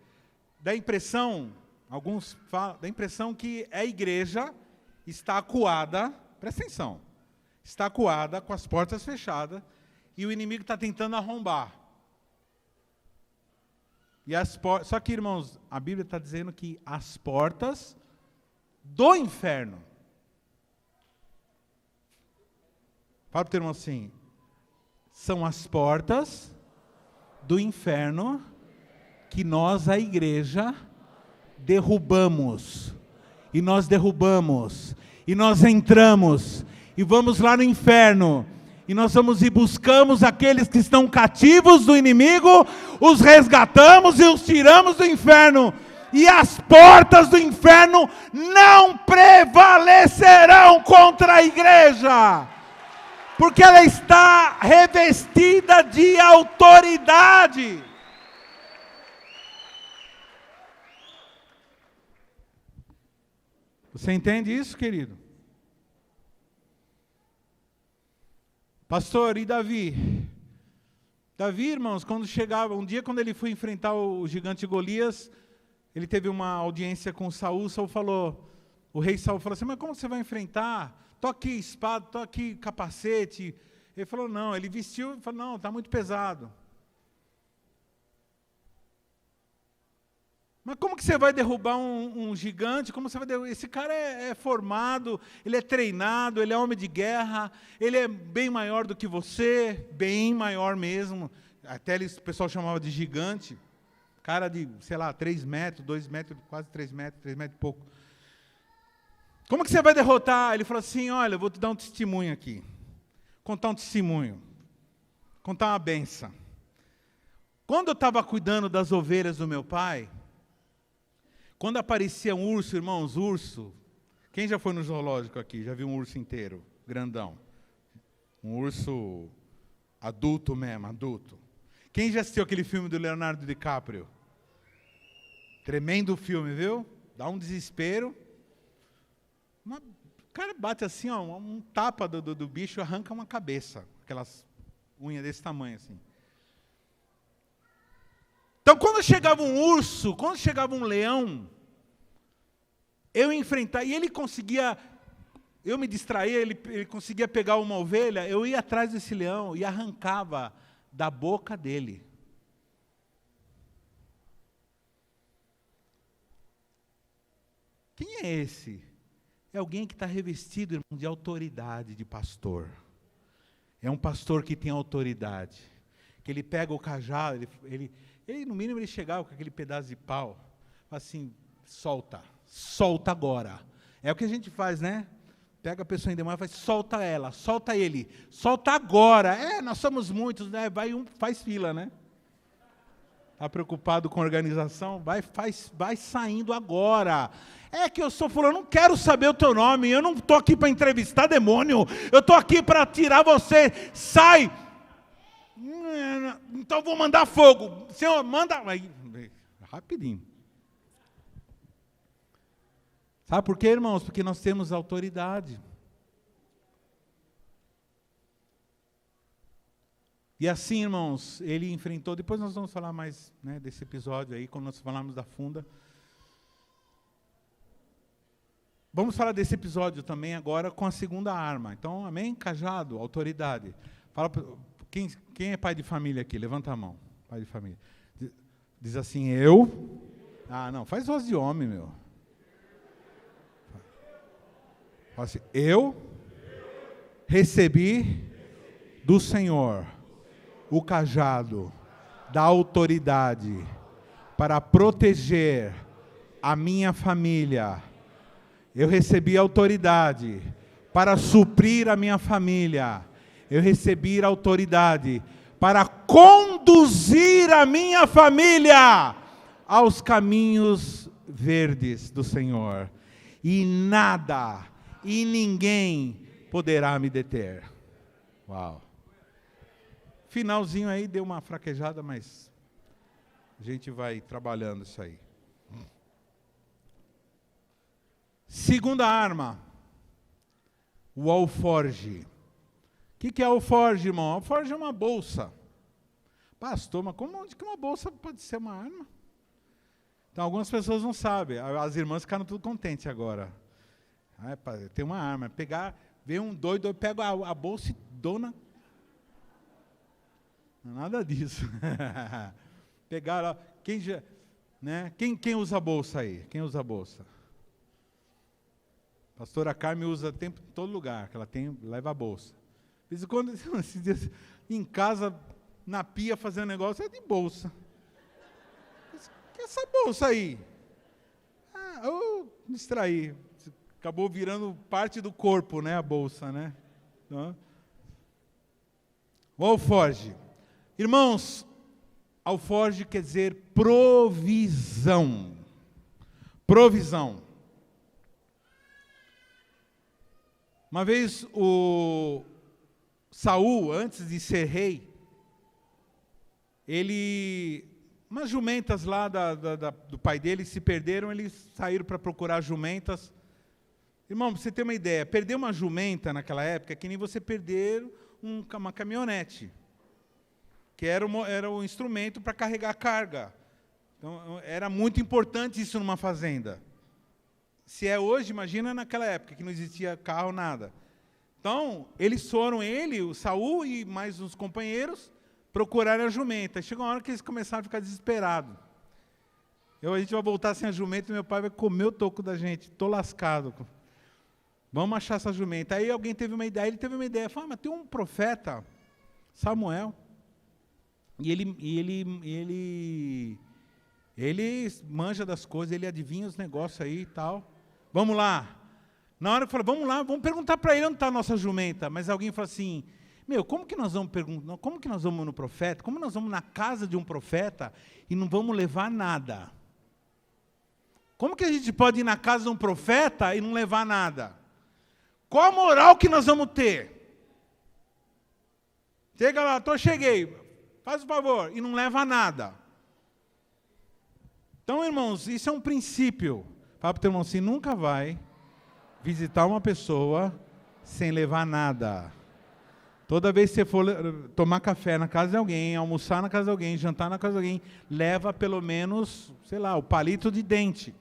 Dá a impressão, alguns falam, dá a impressão que a igreja está acuada, presta atenção, está acuada com as portas fechadas e o inimigo está tentando arrombar. Só que, irmãos, a Bíblia está dizendo que as portas do inferno. Fala para o teu irmão assim, são as portas do inferno que nós, a igreja, derrubamos. E nós derrubamos, e nós entramos, e vamos lá no inferno, e nós vamos e buscamos aqueles que estão cativos do inimigo, os resgatamos e os tiramos do inferno, E as portas do inferno não prevalecerão contra a igreja. Porque ela está revestida de autoridade. Você entende isso, querido? Pastor, e Davi? Davi, irmãos, quando chegava, um dia quando ele foi enfrentar o gigante Golias, ele teve uma audiência com Saul, o rei Saul falou assim, mas como você vai enfrentar? Tô aqui espada, tô aqui capacete. Ele falou, não, ele vestiu e falou, não, está muito pesado. Mas como que você vai derrubar um gigante? Como você vai derrubar? Esse cara é formado, ele é treinado, ele é homem de guerra, ele é bem maior do que você, bem maior mesmo. Até o pessoal chamava de gigante. Cara de, 3 metros, 2 metros, quase 3 metros e pouco. Como que você vai derrotar? Ele falou assim, olha, eu vou te dar um testemunho aqui. Contar um testemunho. Contar uma benção. Quando eu estava cuidando das ovelhas do meu pai, quando aparecia um urso, irmãos, urso. Quem já foi no zoológico aqui? Já viu um urso inteiro, grandão? Um urso adulto mesmo, adulto. Quem já assistiu aquele filme do Leonardo DiCaprio? Tremendo filme, viu? Dá um desespero. O cara bate assim, ó, um tapa do bicho, arranca uma cabeça. Aquelas unhas desse tamanho, assim. Então, quando chegava um urso, quando chegava um leão, eu enfrentava, e ele conseguia, eu me distraía, ele conseguia pegar uma ovelha, eu ia atrás desse leão e arrancava da boca dele. Quem é esse? É alguém que está revestido, irmão, de autoridade, de pastor. É um pastor que tem autoridade. Que ele pega o cajado, ele no mínimo ele chegava com aquele pedaço de pau, fala assim, solta agora. É o que a gente faz, né? Pega a pessoa endemoniada e faz, solta ela, solta ele, solta agora. Nós somos muitos, né? Vai faz fila, né? Está preocupado com a organização? Vai saindo agora. É que eu sou fulano, eu não quero saber o teu nome, eu não estou aqui para entrevistar demônio, eu estou aqui para tirar você, sai! Então vou mandar fogo. Senhor, manda. Rapidinho. Sabe por quê, irmãos? Porque nós temos autoridade. E assim, irmãos, ele enfrentou. Depois nós vamos falar mais, né, desse episódio aí, quando nós falarmos da funda. Vamos falar desse episódio também agora com a segunda arma. Então, amém? Cajado, autoridade. Fala. Quem é pai de família aqui? Levanta a mão. Pai de família. Diz assim, eu... não, faz voz de homem, meu. Fala assim, eu recebi do Senhor o cajado da autoridade para proteger a minha família. Eu recebi autoridade para suprir a minha família. Eu recebi autoridade para conduzir a minha família aos caminhos verdes do Senhor. E nada, e ninguém poderá me deter. Uau. Finalzinho aí deu uma fraquejada, mas a gente vai trabalhando isso aí. Segunda arma, o alforge. O que é alforge, irmão? Alforge é uma bolsa. Pastor, mas onde que uma bolsa pode ser uma arma? Então, algumas pessoas não sabem. As irmãs ficaram tudo contentes agora. Tem uma arma. Vem um doido, eu pego a bolsa e dou na... Nada disso. Pegaram, quem usa a bolsa aí? Quem usa a bolsa? Pastora Carmen usa tempo em todo lugar, que ela leva a bolsa. De vez em quando, em casa, na pia, fazendo negócio, é de bolsa. Que é essa bolsa aí? Eu me distraí. Acabou virando parte do corpo, né, a bolsa, né? O alforge. Irmãos, alforge quer dizer provisão. provisão. Uma vez o Saul, antes de ser rei, umas jumentas lá do pai dele se perderam, eles saíram para procurar jumentas. Irmão, para você ter uma ideia, perder uma jumenta naquela época é que nem você perder uma caminhonete, que era um instrumento para carregar carga. Então, era muito importante isso numa fazenda. Se é hoje, imagina naquela época, que não existia carro, nada. Então, eles foram, o Saul e mais uns companheiros, procuraram a jumenta. Chegou uma hora que eles começaram a ficar desesperados. A gente vai voltar sem a jumenta e meu pai vai comer o toco da gente. Estou lascado. Vamos achar essa jumenta. Aí alguém teve uma ideia, falou, mas tem um profeta, Samuel, e ele manja das coisas, ele adivinha os negócios aí e tal. Vamos lá. Na hora que falou, vamos lá, vamos perguntar para ele onde está a nossa jumenta. Mas alguém falou assim, como que nós vamos perguntar? Como que nós vamos no profeta? Como nós vamos na casa de um profeta e não vamos levar nada? Como que a gente pode ir na casa de um profeta e não levar nada? Qual a moral que nós vamos ter? Chega lá, cheguei, faz o favor, e não leva nada. Então, irmãos, isso é um princípio. Fala para o teu irmão assim, nunca vai visitar uma pessoa sem levar nada. Toda vez que você for tomar café na casa de alguém, almoçar na casa de alguém, jantar na casa de alguém, leva pelo menos, o palito de dente.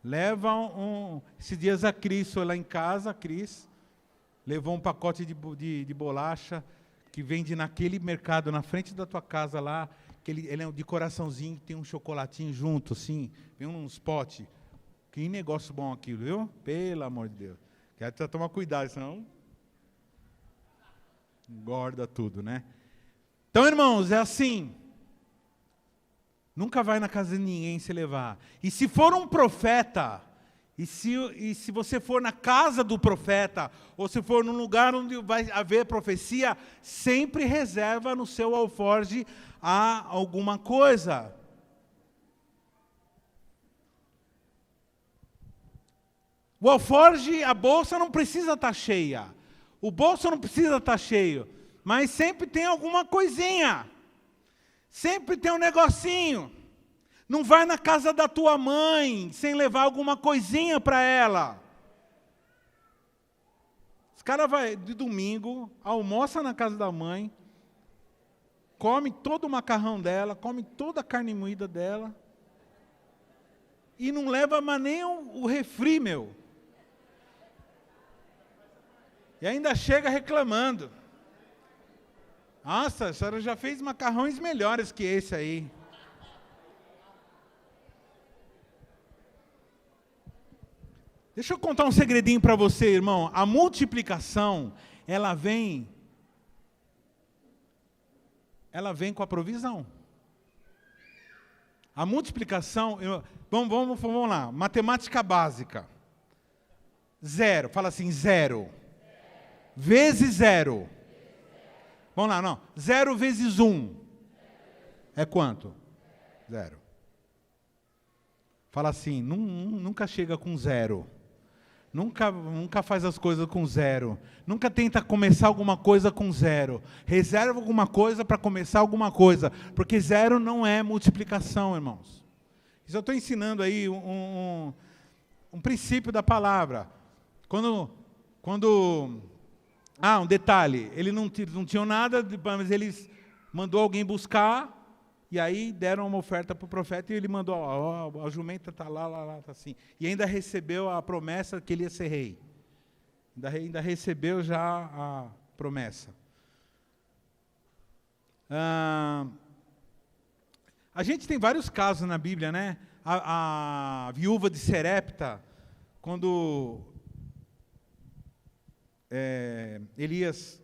Leva esses dias a Cris foi lá em casa, a Cris levou um pacote de bolacha que vende naquele mercado, na frente da tua casa lá, que ele é de coraçãozinho, tem um chocolatinho junto, assim, vem uns potes. Que negócio bom aquilo, viu? Pelo amor de Deus. Quero tomar cuidado, senão engorda tudo, né? Então, irmãos, é assim. Nunca vai na casa de ninguém se levar. E se for um profeta, e se você for na casa do profeta, ou se for num lugar onde vai haver profecia, sempre reserva no seu alforje alguma coisa. O alforje, a bolsa não precisa estar cheia. O bolso não precisa estar cheio. Mas sempre tem alguma coisinha. Sempre tem um negocinho. Não vai na casa da tua mãe sem levar alguma coisinha para ela. Os caras vão de domingo, almoça na casa da mãe, come todo o macarrão dela, come toda a carne moída dela, e não leva mais nem o refri, meu. E ainda chega reclamando. Nossa, a senhora já fez macarrões melhores que esse aí. Deixa eu contar um segredinho para você, irmão. A multiplicação, ela vem com a provisão. A multiplicação, vamos lá, matemática básica. 0, fala assim, 0. Vezes 0. Vamos lá, não. 0 vezes 1. É quanto? 0. Fala assim, nunca chega com 0. Nunca faz as coisas com 0. Nunca tenta começar alguma coisa com 0. Reserva alguma coisa para começar alguma coisa. Porque 0 não é multiplicação, irmãos. Isso eu estou ensinando aí um princípio da palavra. Um detalhe. Eles não tinham nada, mas eles mandou alguém buscar. E aí deram uma oferta para o profeta e ele mandou, a jumenta está lá, está assim. E ainda recebeu a promessa que ele ia ser rei. Ainda recebeu já a promessa. A gente tem vários casos na Bíblia, né? A viúva de Serepta, quando Elias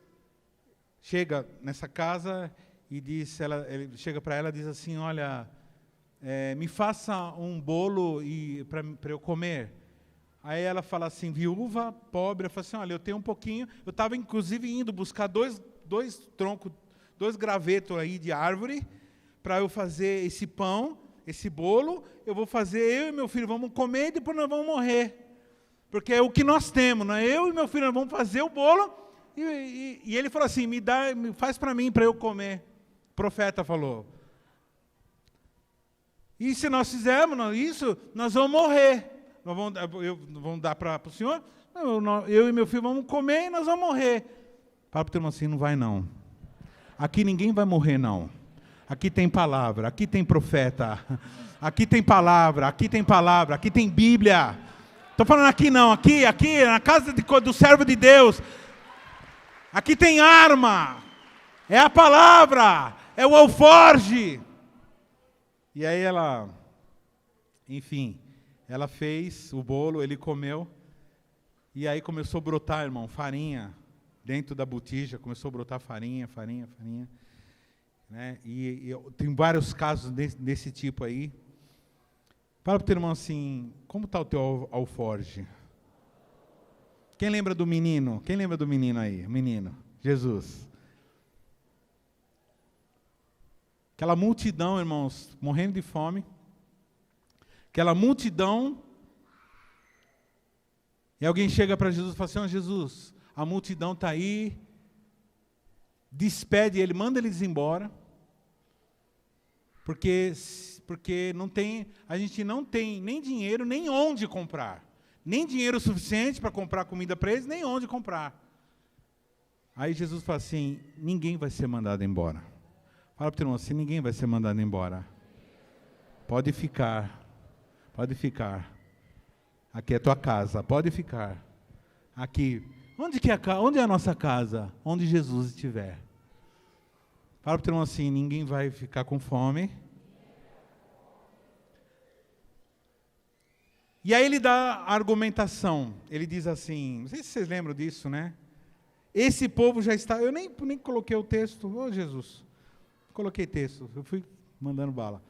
chega nessa casa e ele chega para ela e diz assim, olha, me faça um bolo para eu comer. Aí ela fala assim, viúva, pobre, ela fala assim, olha, eu tenho um pouquinho, eu estava inclusive indo buscar dois troncos, 2 gravetos aí de árvore, para eu fazer esse pão, esse bolo, eu vou fazer, eu e meu filho vamos comer e depois nós vamos morrer. Porque é o que nós temos, né? Eu e meu filho nós vamos fazer o bolo, e ele falou assim, faz para mim, para eu comer. O profeta falou. E se nós fizermos isso, nós vamos morrer. Vamos dar para o senhor? Eu e meu filho vamos comer e nós vamos morrer. Fala para o teu irmão assim, não vai não. Aqui ninguém vai morrer não. Aqui tem palavra, aqui tem profeta. Aqui tem palavra, aqui tem palavra, aqui tem Bíblia. Estou falando aqui não, aqui na casa do servo de Deus. Aqui tem arma. É a palavra, é o alforge. E aí ela, enfim, ela fez o bolo, ele comeu, e aí começou a brotar, irmão, farinha, dentro da botija, começou a brotar farinha, né? E tem vários casos desse tipo aí. Fala para o teu irmão assim, como está o teu alforge? Quem lembra do menino? Quem lembra do menino aí? O menino, Jesus. Aquela multidão, irmãos, morrendo de fome. Aquela multidão. E alguém chega para Jesus e fala assim, oh, Jesus, a multidão está aí. Despede ele, manda eles embora. Porque a gente não tem nem dinheiro, nem onde comprar. Nem dinheiro suficiente para comprar comida para eles, nem onde comprar. Aí Jesus fala assim, ninguém vai ser mandado embora. Fala para o teu irmão assim, ninguém vai ser mandado embora. Pode ficar. Pode ficar. Aqui é a tua casa, pode ficar. Aqui. Onde é a nossa casa? Onde Jesus estiver. Fala para o teu irmão assim, ninguém vai ficar com fome. E aí ele dá a argumentação. Ele diz assim, não sei se vocês lembram disso, né? Esse povo já está... Eu nem coloquei o texto. Ô, Jesus. Coloquei texto. Eu fui mandando bala.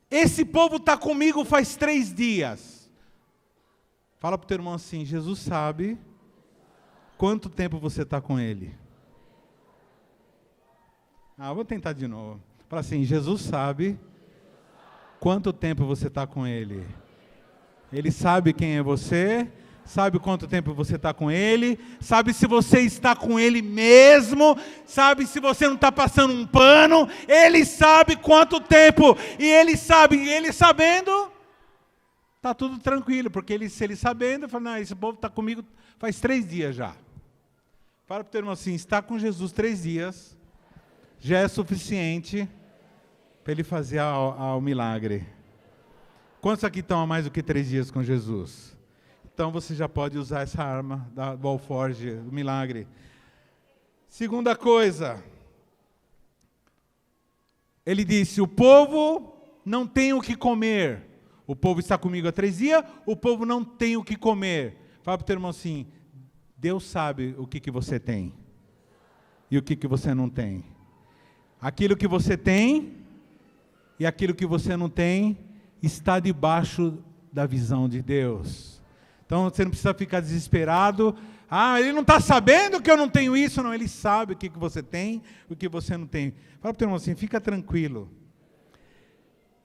Esse povo está comigo faz 3 dias. Fala para o teu irmão assim, Jesus sabe quanto tempo você está com ele. Eu vou tentar de novo. Fala assim, Jesus sabe quanto tempo você está com ele. Ele sabe quem é você, sabe quanto tempo você está com ele, sabe se você está com ele mesmo, sabe se você não está passando um pano, ele sabe quanto tempo, e ele sabendo, está tudo tranquilo, porque se ele sabendo, ele fala, não, esse povo está comigo faz 3 dias já. Fala para o teu irmão assim, está com Jesus 3 dias, já é suficiente para ele fazer o milagre. Quantos aqui estão há mais do que 3 dias com Jesus? Então você já pode usar essa arma do alforge, do milagre. Segunda coisa, ele disse, o povo não tem o que comer. O povo está comigo há 3 dias, o povo não tem o que comer. Fala para o teu irmão assim, Deus sabe o que você tem e o que você não tem. Aquilo que você tem e aquilo que você não tem está debaixo da visão de Deus. Então você não precisa ficar desesperado. Ele não está sabendo que eu não tenho isso. Não, ele sabe o que você tem e o que você não tem. Fala para o teu irmão assim, fica tranquilo.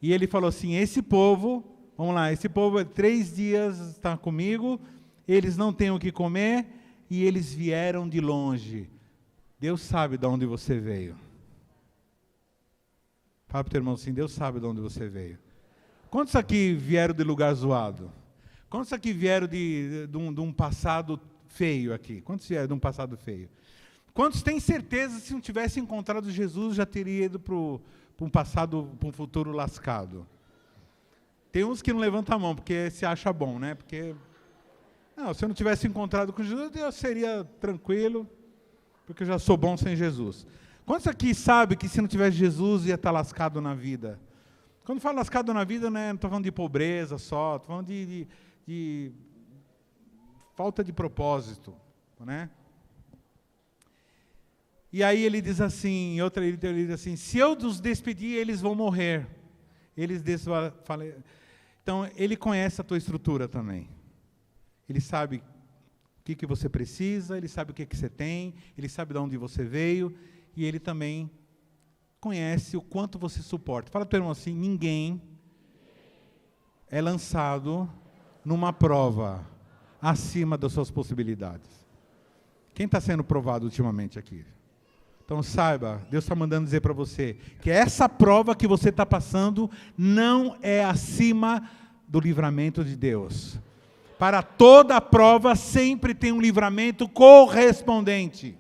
E ele falou assim, esse povo, vamos lá, esse povo 3 dias está comigo, eles não têm o que comer e eles vieram de longe. Deus sabe de onde você veio. Fala para o teu irmão assim, Deus sabe de onde você veio. Quantos aqui vieram de lugar zoado? Quantos aqui vieram de um passado feio aqui? Quantos vieram de um passado feio? Quantos têm certeza que se não tivesse encontrado Jesus, já teria ido para um passado, para um futuro lascado? Tem uns que não levantam a mão, porque se acha bom, né? Porque, não, se eu não tivesse encontrado com Jesus, eu seria tranquilo, porque eu já sou bom sem Jesus. Quantos aqui sabem que se não tivesse Jesus, ia estar lascado na vida? Quando falo lascado na vida, né, não estou falando de pobreza só, estou falando de falta de propósito, né? E aí ele diz assim, ele diz assim, se eu os despedir, eles vão morrer. Então, ele conhece a tua estrutura também. Ele sabe o que você precisa, ele sabe o que você tem, ele sabe de onde você veio, e ele também conhece o quanto você suporta. Fala para o teu irmão assim, ninguém é lançado numa prova acima das suas possibilidades. Quem está sendo provado ultimamente aqui? Então saiba, Deus está mandando dizer para você que essa prova que você está passando não é acima do livramento de Deus. Para toda prova sempre tem um livramento correspondente.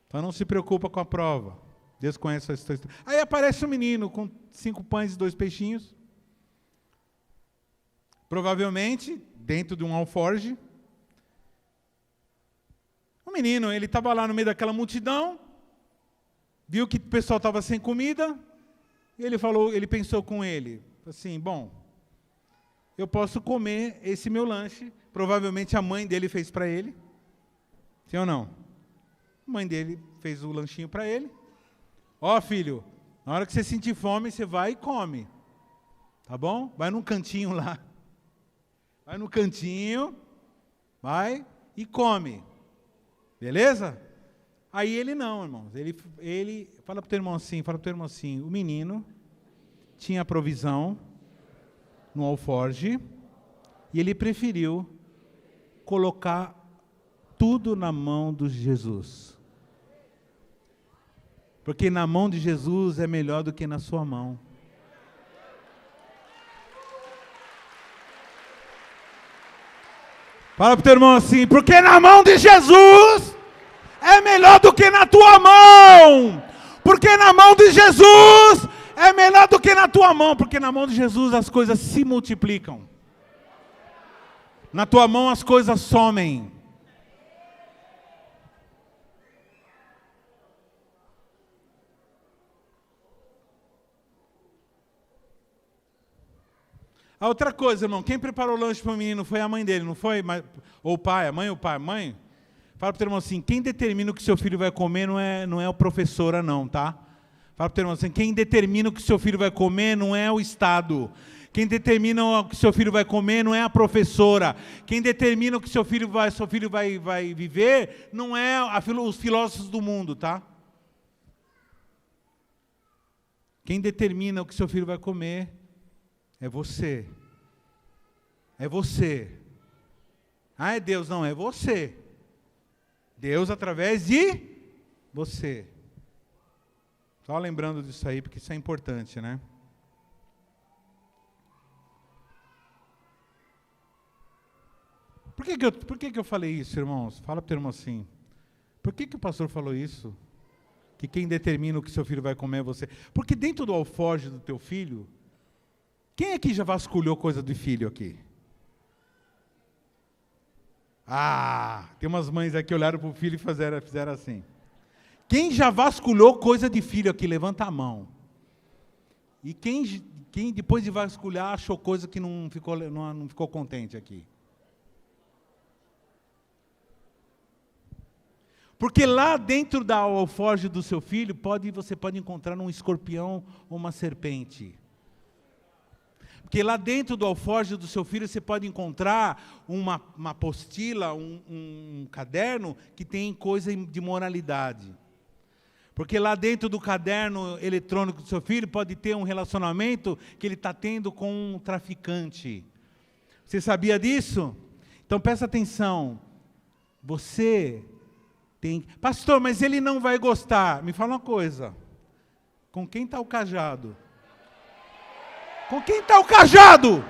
Então não se preocupa com a prova. Deus conhece a sua história. Aí aparece um menino com 5 pães e 2 peixinhos. Provavelmente dentro de um alforje. O menino, ele estava lá no meio daquela multidão, viu que o pessoal estava sem comida, e ele pensou com ele, assim, bom, eu posso comer esse meu lanche, provavelmente a mãe dele fez para ele, sim ou não? A mãe dele fez o lanchinho para ele. Ó, filho, na hora que você sentir fome, você vai e come, tá bom? Vai num cantinho lá, vai no cantinho, vai e come. Beleza? Aí ele não, irmãos. Ele fala para o teu irmão assim, o menino tinha provisão no alforje e ele preferiu colocar tudo na mão de Jesus. Porque na mão de Jesus é melhor do que na sua mão. Fala para o teu irmão assim, porque na mão de Jesus é melhor do que na tua mão. Porque na mão de Jesus é melhor do que na tua mão. Porque na mão de Jesus as coisas se multiplicam. Na tua mão as coisas somem. A outra coisa, irmão, quem preparou o lanche para o menino foi a mãe dele, não foi? Ou o pai, a mãe ou o pai? Mãe? Fala para o teu irmão assim, quem determina o que seu filho vai comer não é o professora não, tá? Fala para o teu irmão assim, quem determina o que seu filho vai comer não é o Estado. Quem determina o que seu filho vai comer não é a professora. Quem determina o que seu filho vai viver não é os filósofos do mundo, tá? Quem determina o que seu filho vai comer é você. É você. Ah, é Deus. Não, é você. Deus através de você. Só lembrando disso aí, porque isso é importante, né? Por que eu falei isso, irmãos? Fala para o teu irmão assim. Por que o pastor falou isso? Que quem determina o que seu filho vai comer é você. Porque dentro do alforje do teu filho, quem aqui já vasculhou coisa de filho aqui? Ah, tem umas mães aqui que olharam para o filho e fizeram assim. Quem já vasculhou coisa de filho aqui? Levanta a mão. E quem depois de vasculhar achou coisa que não ficou contente aqui? Porque lá dentro da alforje do seu filho, você pode encontrar um escorpião ou uma serpente. Porque lá dentro do alforje do seu filho, você pode encontrar uma apostila, um caderno que tem coisa de moralidade. Porque lá dentro do caderno eletrônico do seu filho, pode ter um relacionamento que ele está tendo com um traficante. Você sabia disso? Então presta atenção. Você tem... Pastor, mas ele não vai gostar. Me fala uma coisa. Com quem está o cajado? Com quem está o cajado?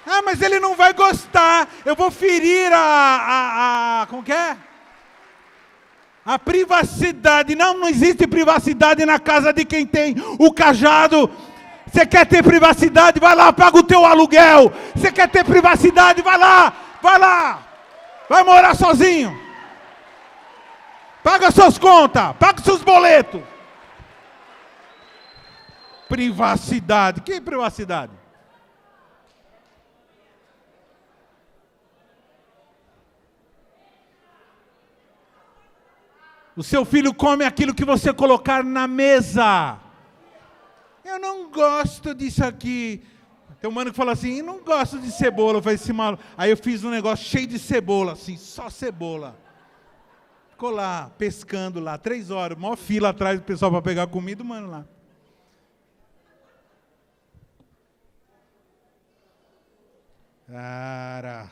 Ah, mas ele não vai gostar. Eu vou ferir como que é? A privacidade. Não existe privacidade na casa de quem tem o cajado. Você quer ter privacidade? Vai lá, paga o teu aluguel. Você quer ter privacidade? Vai lá. Vai morar sozinho. Paga suas contas, paga seus boletos. Privacidade. Que privacidade? O seu filho come aquilo que você colocar na mesa. Eu não gosto disso aqui. Tem um mano que fala assim, eu não gosto de cebola. Eu falei assim, maluco. Aí eu fiz um negócio cheio de cebola, assim, só cebola. Ficou lá, pescando lá, 3 horas, maior fila atrás do pessoal para pegar comida, mano lá. Cara.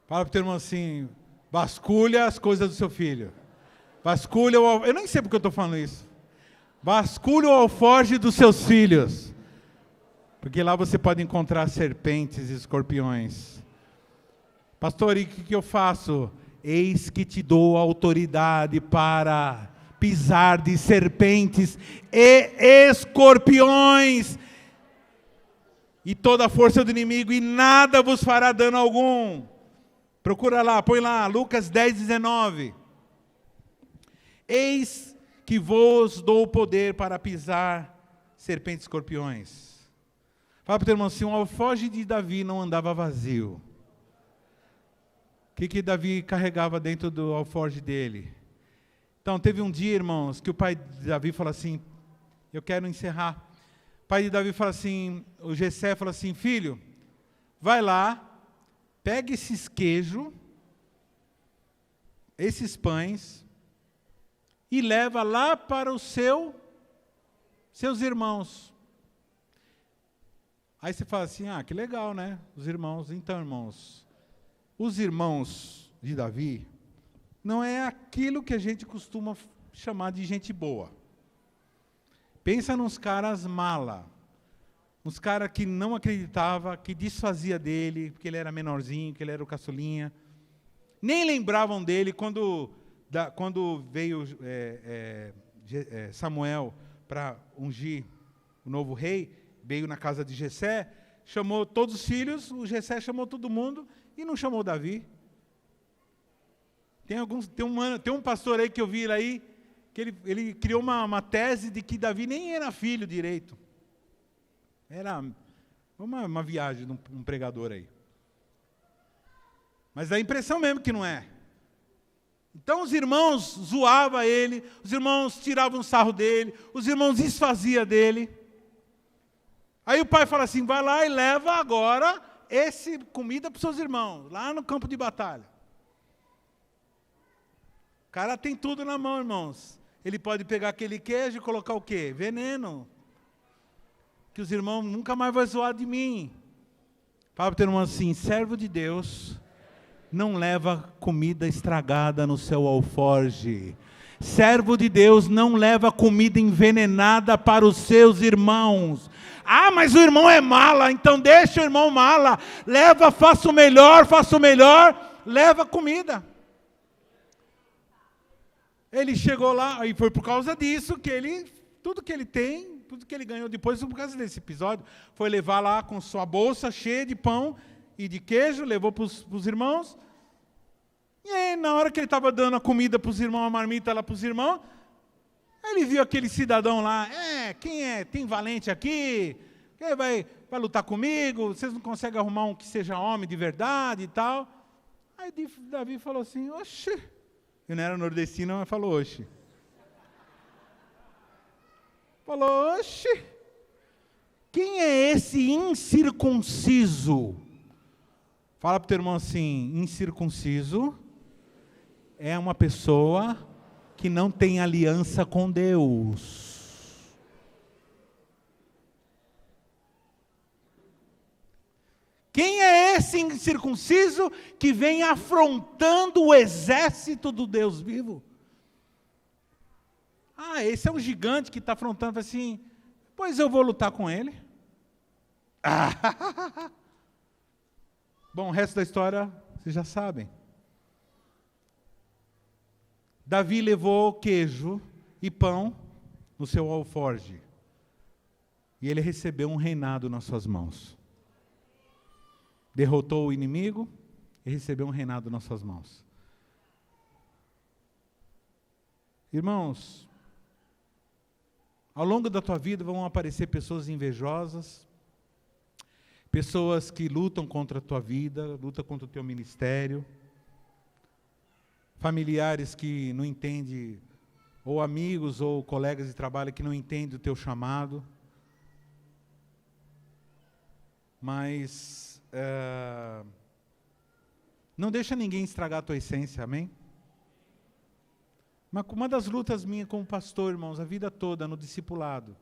Fala para o teu irmão assim, vasculha as coisas do seu filho. Vasculha eu nem sei porque eu estou falando isso. Vasculha o alforje dos seus filhos. Porque lá você pode encontrar serpentes e escorpiões. Pastor, e o que eu faço? Eis que te dou autoridade para pisar de serpentes e escorpiões. E toda a força do inimigo, e nada vos fará dano algum. Procura lá, põe lá, Lucas 10:19. Eis que vos dou poder para pisar serpentes e escorpiões. Fala para o teu irmão assim, o alforje de Davi não andava vazio. O que Davi carregava dentro do alforje dele? Então, teve um dia, irmãos, que o pai de Davi falou assim, eu quero encerrar. O pai de Davi fala assim, o Jessé fala assim, filho, vai lá, pega esses queijos, esses pães, e leva lá para os seus irmãos. Aí você fala assim, que legal, né? Os irmãos. Então, irmãos, os irmãos de Davi não é aquilo que a gente costuma chamar de gente boa. Pensa nos caras mala, uns caras que não acreditavam, que desfazia dele, porque ele era menorzinho, que ele era o caçulinha. Nem lembravam dele quando veio Samuel para ungir o novo rei, veio na casa de Jessé, chamou todos os filhos, o Jessé chamou todo mundo e não chamou Davi. Tem um pastor aí que eu vi aí, que ele criou uma tese de que Davi nem era filho direito. Era uma viagem de um pregador aí. Mas dá a impressão mesmo que não é. Então os irmãos zoavam ele, os irmãos tiravam sarro dele, os irmãos desfaziam dele. Aí o pai fala assim, vai lá e leva agora comida para os seus irmãos, lá no campo de batalha. O cara tem tudo na mão, irmãos. Ele pode pegar aquele queijo e colocar o quê? Veneno. Que os irmãos nunca mais vão zoar de mim. Fala para o teu irmão assim, servo de Deus não leva comida estragada no seu alforje. Servo de Deus não leva comida envenenada para os seus irmãos. Mas o irmão é mala, então deixa o irmão mala. Leva, faça o melhor, leva comida. Ele chegou lá, e foi por causa disso que tudo que ele tem, tudo que ele ganhou depois, por causa desse episódio, foi levar lá com sua bolsa cheia de pão e de queijo, levou para os irmãos. E aí, na hora que ele estava dando a comida para os irmãos, a marmita lá para os irmãos, ele viu aquele cidadão lá, quem é? Tem valente aqui? Quem vai lutar comigo? Vocês não conseguem arrumar um que seja homem de verdade e tal? Aí Davi falou assim, oxe, eu não era nordestino, mas falou oxe. Falou, oxe, quem é esse incircunciso? Fala para o teu irmão assim, incircunciso é uma pessoa que não tem aliança com Deus. Quem é esse incircunciso que vem afrontando o exército do Deus vivo? Esse é um gigante que está afrontando, assim, pois eu vou lutar com ele. Bom, o resto da história vocês já sabem. Davi levou queijo e pão no seu alforje. E ele recebeu um reinado nas suas mãos. Derrotou o inimigo e recebeu um reinado nas suas mãos. Irmãos, ao longo da tua vida vão aparecer pessoas invejosas, pessoas que lutam contra a tua vida, lutam contra o teu ministério, familiares que não entendem, ou amigos ou colegas de trabalho que não entendem o teu chamado. Mas não deixa ninguém estragar a tua essência, amém? Mas uma das lutas minhas como pastor, irmãos, a vida toda no discipulado,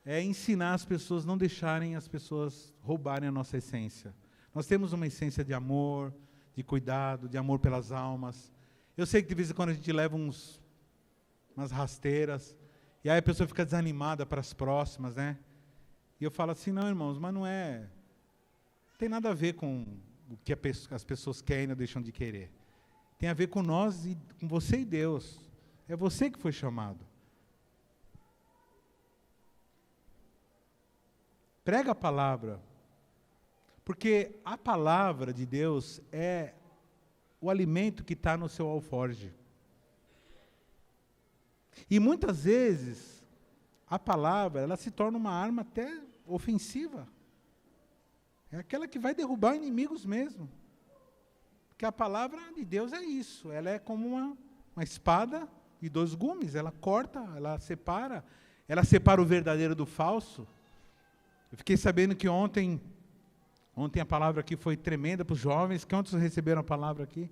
é ensinar as pessoas, não deixarem as pessoas roubarem a nossa essência. Nós temos uma essência de amor, de cuidado, de amor pelas almas. Eu sei que de vez em quando a gente leva umas rasteiras, e aí a pessoa fica desanimada para as próximas, né? E eu falo assim, não, irmãos, mas não tem nada a ver com o que as pessoas querem ou deixam de querer. Tem a ver com nós e com você e Deus. É você que foi chamado. Prega a palavra. Porque a palavra de Deus é o alimento que está no seu alforje. E muitas vezes, a palavra, ela se torna uma arma até ofensiva. É aquela que vai derrubar inimigos mesmo. Porque a palavra de Deus é isso. Ela é como uma espada de 2 gumes. Ela corta, ela separa o verdadeiro do falso. Eu fiquei sabendo que ontem a palavra aqui foi tremenda para os jovens. Quantos receberam a palavra aqui?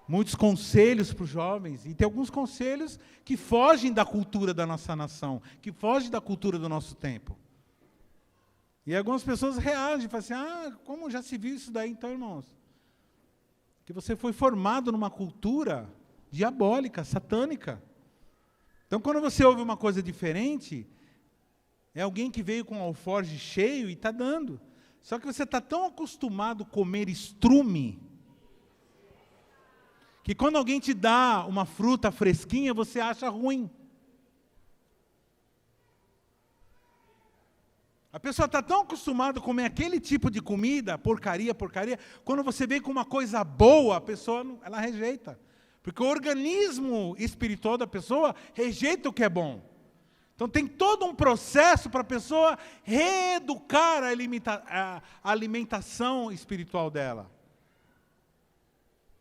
Muitos conselhos para os jovens. E tem alguns conselhos que fogem da cultura da nossa nação, que fogem da cultura do nosso tempo. E algumas pessoas reagem, falam assim, como já se viu isso daí então, irmãos? Que você foi formado numa cultura diabólica, satânica. Então, quando você ouve uma coisa diferente, é alguém que veio com o alforje cheio e está dando. Só que você está tão acostumado a comer estrume, que quando alguém te dá uma fruta fresquinha, você acha ruim. A pessoa está tão acostumada a comer aquele tipo de comida, porcaria, quando você vem com uma coisa boa, a pessoa ela rejeita. Porque o organismo espiritual da pessoa rejeita o que é bom. Então tem todo um processo para a pessoa reeducar a alimentação espiritual dela.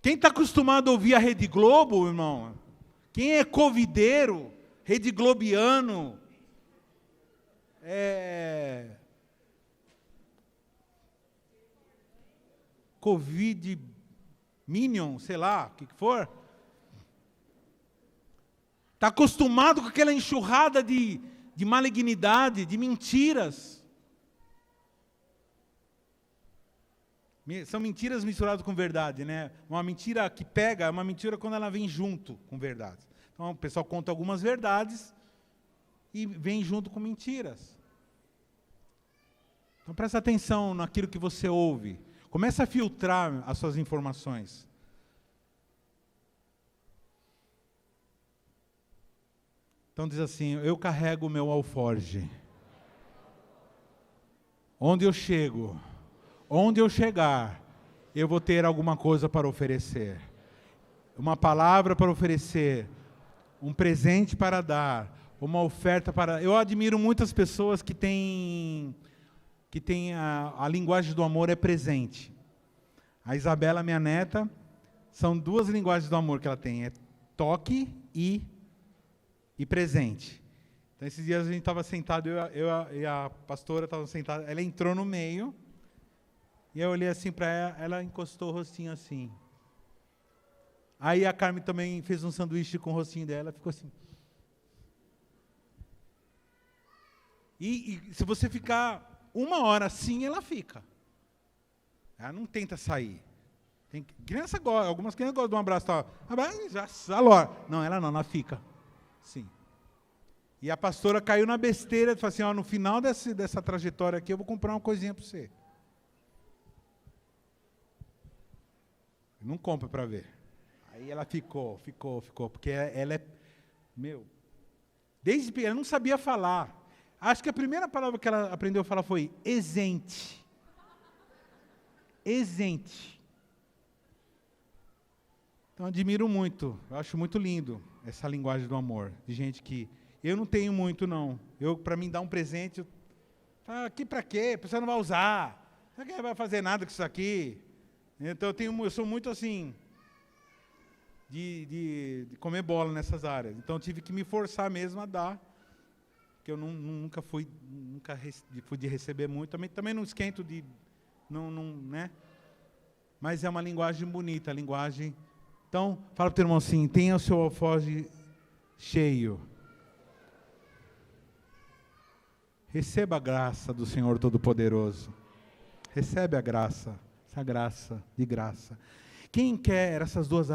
Quem está acostumado a ouvir a Rede Globo, irmão? Quem é covideiro, Rede Globiano, Covid Minion, sei lá, o que for. Está acostumado com aquela enxurrada de malignidade, de mentiras. São mentiras misturadas com verdade, né? Uma mentira que pega é uma mentira quando ela vem junto com verdade. Então o pessoal conta algumas verdades e vem junto com mentiras. Então presta atenção naquilo que você ouve. Começa a filtrar as suas informações. Então diz assim, eu carrego o meu alforje. Onde eu chego, onde eu chegar, eu vou ter alguma coisa para oferecer. Uma palavra para oferecer, um presente para dar, uma oferta para... Eu admiro muitas pessoas que têm a linguagem do amor é presente. A Isabela, minha neta, são 2 linguagens do amor que ela tem, é toque e presente. Então, esses dias a gente estava sentado, eu e a pastora estavam sentados, ela entrou no meio, e eu olhei assim para ela encostou o rostinho assim. Aí a Carmen também fez um sanduíche com o rostinho dela, ficou assim. E se você ficar 1 hora assim, ela fica. Ela não tenta sair. Criança gosta, algumas crianças gostam de um abraço. Não, ela fica. Sim. E a pastora caiu na besteira e falou assim, no final dessa trajetória aqui, eu vou comprar uma coisinha para você. Não compra para ver. Aí ela ficou, porque ela é, desde pequena, ela não sabia falar. Acho que a primeira palavra que ela aprendeu a falar foi exente. Exente. Então, admiro muito, eu acho muito lindo essa linguagem do amor, de gente que... Eu não tenho muito, não. Para mim, dar um presente, aqui para quê? A pessoa não vai usar. Não vai fazer nada com isso aqui. Então, eu sou muito assim, de comer bola nessas áreas. Então, eu tive que me forçar mesmo a dar, porque eu nunca fui de receber muito. Também não esquento de... né? Mas é uma linguagem bonita, a linguagem... Então, fala para o teu irmão assim, tenha o seu alforje cheio. Receba a graça do Senhor Todo-Poderoso. Recebe a graça, essa graça de graça. Quem quer essas duas